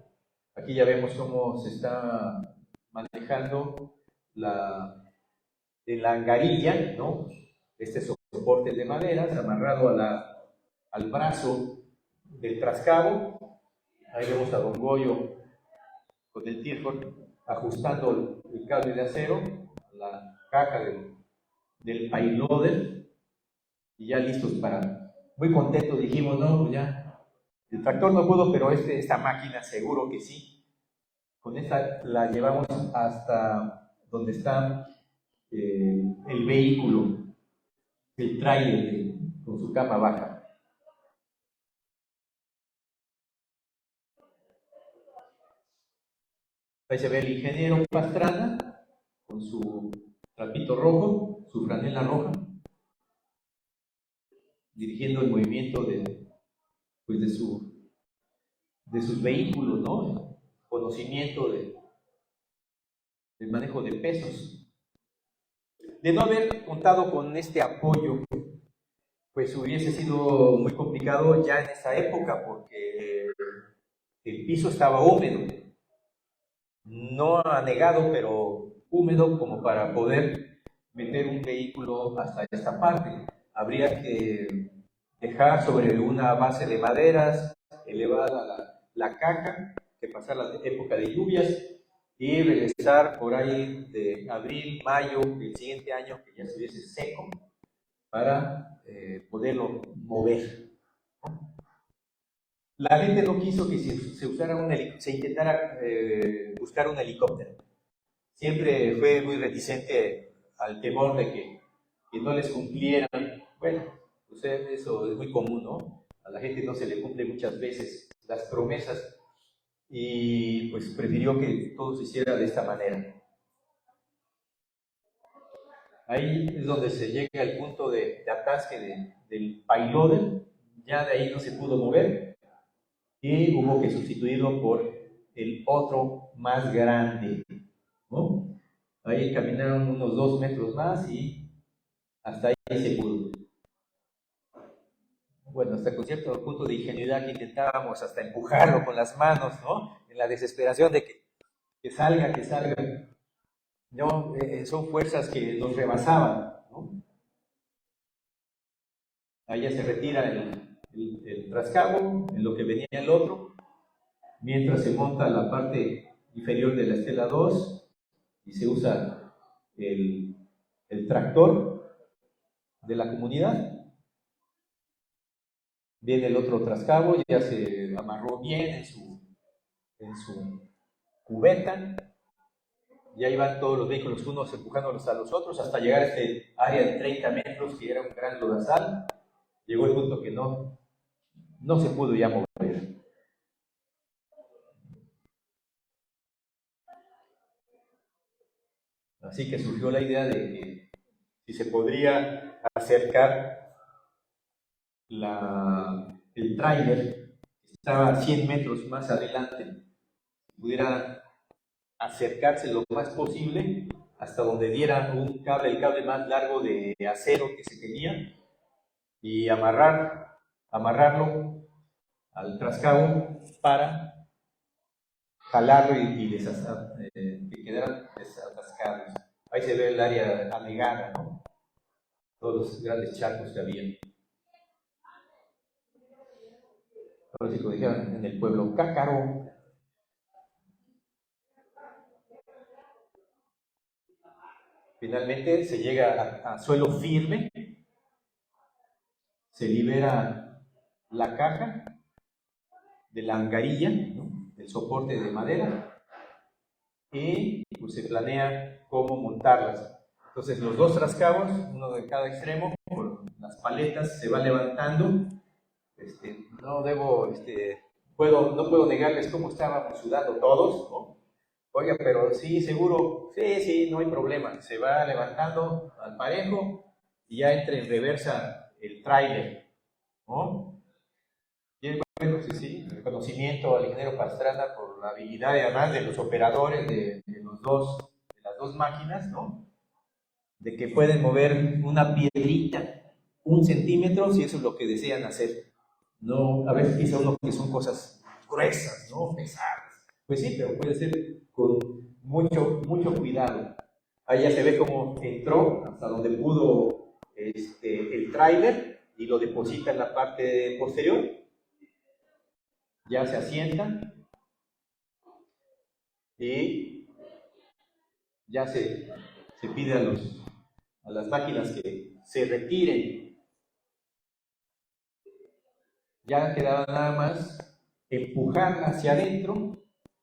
Aquí ya vemos cómo se está manejando la angarilla, ¿no? Este soporte de madera amarrado al brazo del trascabo. Ahí vemos a Don Goyo con el Tilford ajustando el cable de acero a la caja del payloader y ya listos para, muy contentos dijimos, no, pues ya, el tractor no pudo, pero esta máquina seguro que sí. Con esta la llevamos hasta donde está el vehículo, el tráiler con su cama baja. Ahí se ve el ingeniero Pastrana con su trapito rojo, su franela roja, dirigiendo el movimiento pues de sus vehículos, ¿no? Conocimiento del manejo de pesos. De no haber contado con este apoyo, pues hubiese sido muy complicado ya en esa época, porque el piso estaba húmedo. No anegado, pero húmedo como para poder meter un vehículo hasta esta parte. Habría que dejar sobre una base de maderas, elevada la caja, que pasar la época de lluvias y regresar por ahí de abril, mayo del siguiente año, que ya estuviese seco, para poderlo mover. La gente no quiso que se usara se intentara buscar un helicóptero. Siempre fue muy reticente al temor de que no les cumplieran. Bueno, pues eso es muy común, ¿no? A la gente no se le cumple muchas veces las promesas y pues prefirió que todo se hiciera de esta manera. Ahí es donde se llega al punto de atasque del payloader, ya de ahí no se pudo mover y hubo que sustituirlo por el otro más grande, ¿no? Ahí caminaron unos 2 metros más y hasta ahí se pudo. Bueno, hasta con cierto punto de ingenuidad que intentábamos hasta empujarlo con las manos, ¿no? En la desesperación de que salga, que salga. No, son fuerzas que nos rebasaban, ¿no? Ahí ya se retira el trascabo, en lo que venía el otro, mientras se monta la parte inferior de la estela 2 y se usa el tractor de la comunidad. Viene el otro trascabo, ya se amarró bien en su cubeta, ya iban todos los vehículos unos empujándolos a los otros hasta llegar a este área de 30 metros que era un gran lodazal. Llegó el punto que no se pudo ya mover. Así que surgió la idea de que si se podría acercar el tráiler, que estaba 100 metros más adelante, pudiera acercarse lo más posible hasta donde diera un cable, el cable más largo de acero que se tenía, y amarrarlo al trascabo para jalarlo y que quedaran desatascados. Ahí se ve el área anegada, ¿no? Todos los grandes charcos que había. Ahora sí, como dijeron en el pueblo, cácaro. Finalmente se llega a suelo firme, se libera la caja de la angarilla, ¿no?, del soporte de madera, y pues se planea cómo montarlas. Entonces los dos trascabos, uno de cada extremo, con las paletas se van levantando. No puedo negarles cómo estábamos sudando todos, ¿no? Oiga, pero sí, seguro, sí, no hay problema. Se va levantando al parejo y ya entra en reversa el tráiler, ¿no? Y bueno, sí, reconocimiento al ingeniero Pastrana por la habilidad, además, de los operadores de las dos máquinas, ¿no? De que pueden mover una piedrita 1 centímetro si eso es lo que desean hacer. No, a veces piensa uno que son cosas gruesas, ¿no?, pesadas. Pues sí, pero puede ser con mucho cuidado. Ahí ya se ve cómo entró hasta donde pudo el tráiler y lo deposita en la parte posterior. Ya se asienta y ya se pide a las máquinas que se retiren. Ya quedaba nada más empujar hacia adentro,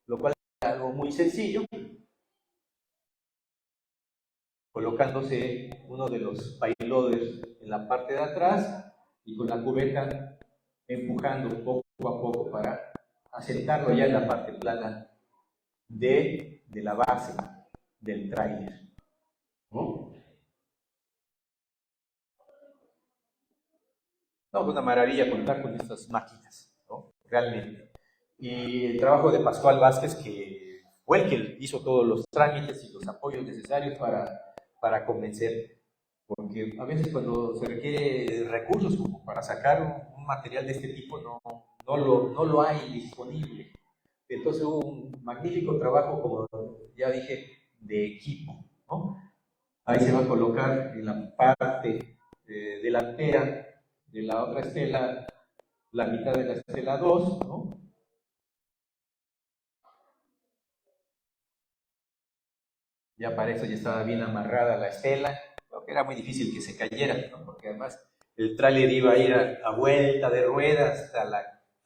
lo cual es algo muy sencillo, colocándose uno de los payloaders en la parte de atrás y con la cubeta empujando poco a poco para asentarlo ya en la parte plana de la base del tráiler, ¿no? No, es una maravilla contar con estas máquinas, ¿no?, realmente. Y el trabajo de Pascual Vázquez, que fue el que hizo todos los trámites y los apoyos necesarios para convencer, porque a veces cuando se requiere recursos como para sacar un material de este tipo, no lo hay disponible. Entonces hubo un magnífico trabajo, como ya dije, de equipo, ¿no? Ahí se va a colocar en la parte delantera de la otra estela, la mitad de la estela 2, ¿no? Ya para eso ya estaba bien amarrada la estela, porque era muy difícil que se cayera, ¿no?, porque además el tráiler iba a ir a vuelta de ruedas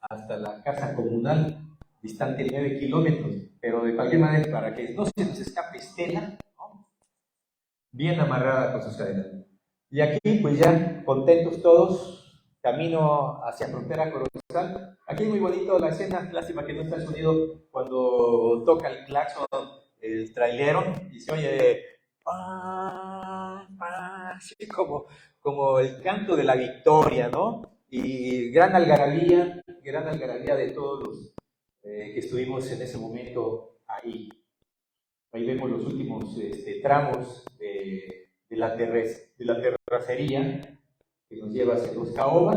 hasta la casa comunal, distante 9 kilómetros, pero de cualquier manera, para que no se nos escape estela, ¿no?, bien amarrada con sus cadenas. Y aquí, pues ya contentos todos, camino hacia frontera Corozal. Aquí es muy bonito la escena, lástima que no está el sonido cuando toca el claxon el trailero y se oye así como el canto de la victoria, ¿no? Y gran algarabía de todos los que estuvimos en ese momento ahí. Ahí vemos los últimos tramos de la terracería que nos lleva hacia Los Caobas,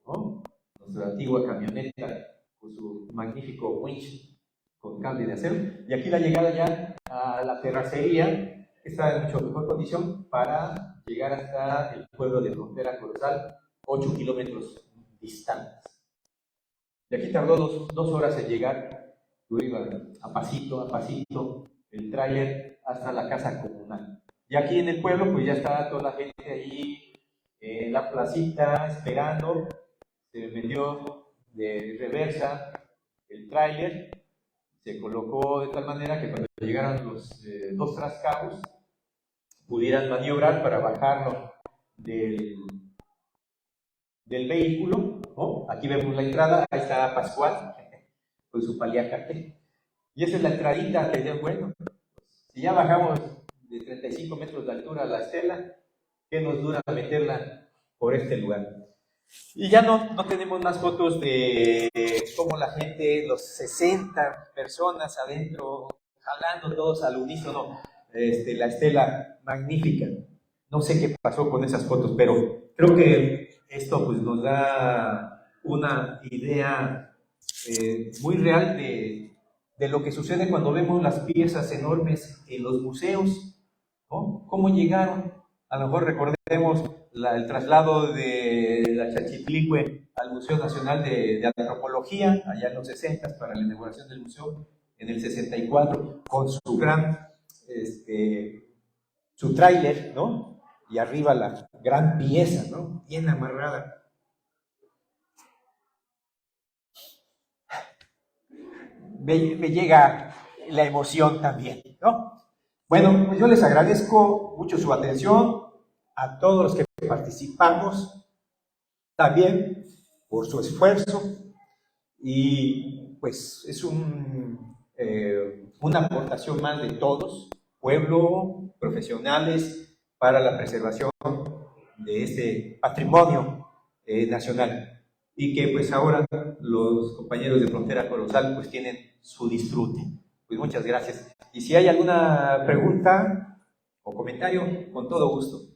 ¿no?, nuestra antigua camioneta con su magnífico winch con cable de acero, y aquí la llegada ya a la terracería, que está en mucho mejor condición para llegar hasta el pueblo de Frontera Corozal, 8 kilómetros distantes. Y aquí tardó dos horas en llegar, iba a pasito, el tráiler hasta la casa comunal. Y aquí en el pueblo, pues ya está toda la gente ahí en la placita esperando. Se metió de reversa el tráiler, se colocó de tal manera que cuando llegaran los dos trascabos pudieran maniobrar para bajarlo del vehículo, ¿no? Aquí vemos la entrada, ahí está Pascual con su paliacate. Y esa es la entradita que es bueno. Si ya bajamos de 35 metros de altura a la estela, qué nos dura meterla por este lugar. Y ya no tenemos más fotos de cómo la gente, los 60 personas adentro, jalando todos al unísono, la estela magnífica. No sé qué pasó con esas fotos, pero creo que esto pues, nos da una idea muy real de lo que sucede cuando vemos las piezas enormes en los museos, ¿no? ¿Cómo llegaron? A lo mejor recordemos el traslado de la Chachiplicue al Museo Nacional de Antropología, allá en los 60, para la inauguración del museo, en el 64, con su gran, su tráiler, ¿no? Y arriba la gran pieza, ¿no? Bien amarrada. Me llega la emoción también, ¿no? Bueno, pues yo les agradezco mucho su atención, a todos los que participamos, también por su esfuerzo, y pues es una aportación más de todos, pueblo, profesionales, para la preservación de este patrimonio nacional, y que pues ahora los compañeros de Frontera Corozal pues tienen su disfrute. Pues muchas gracias. Y si hay alguna pregunta o comentario, con todo gusto.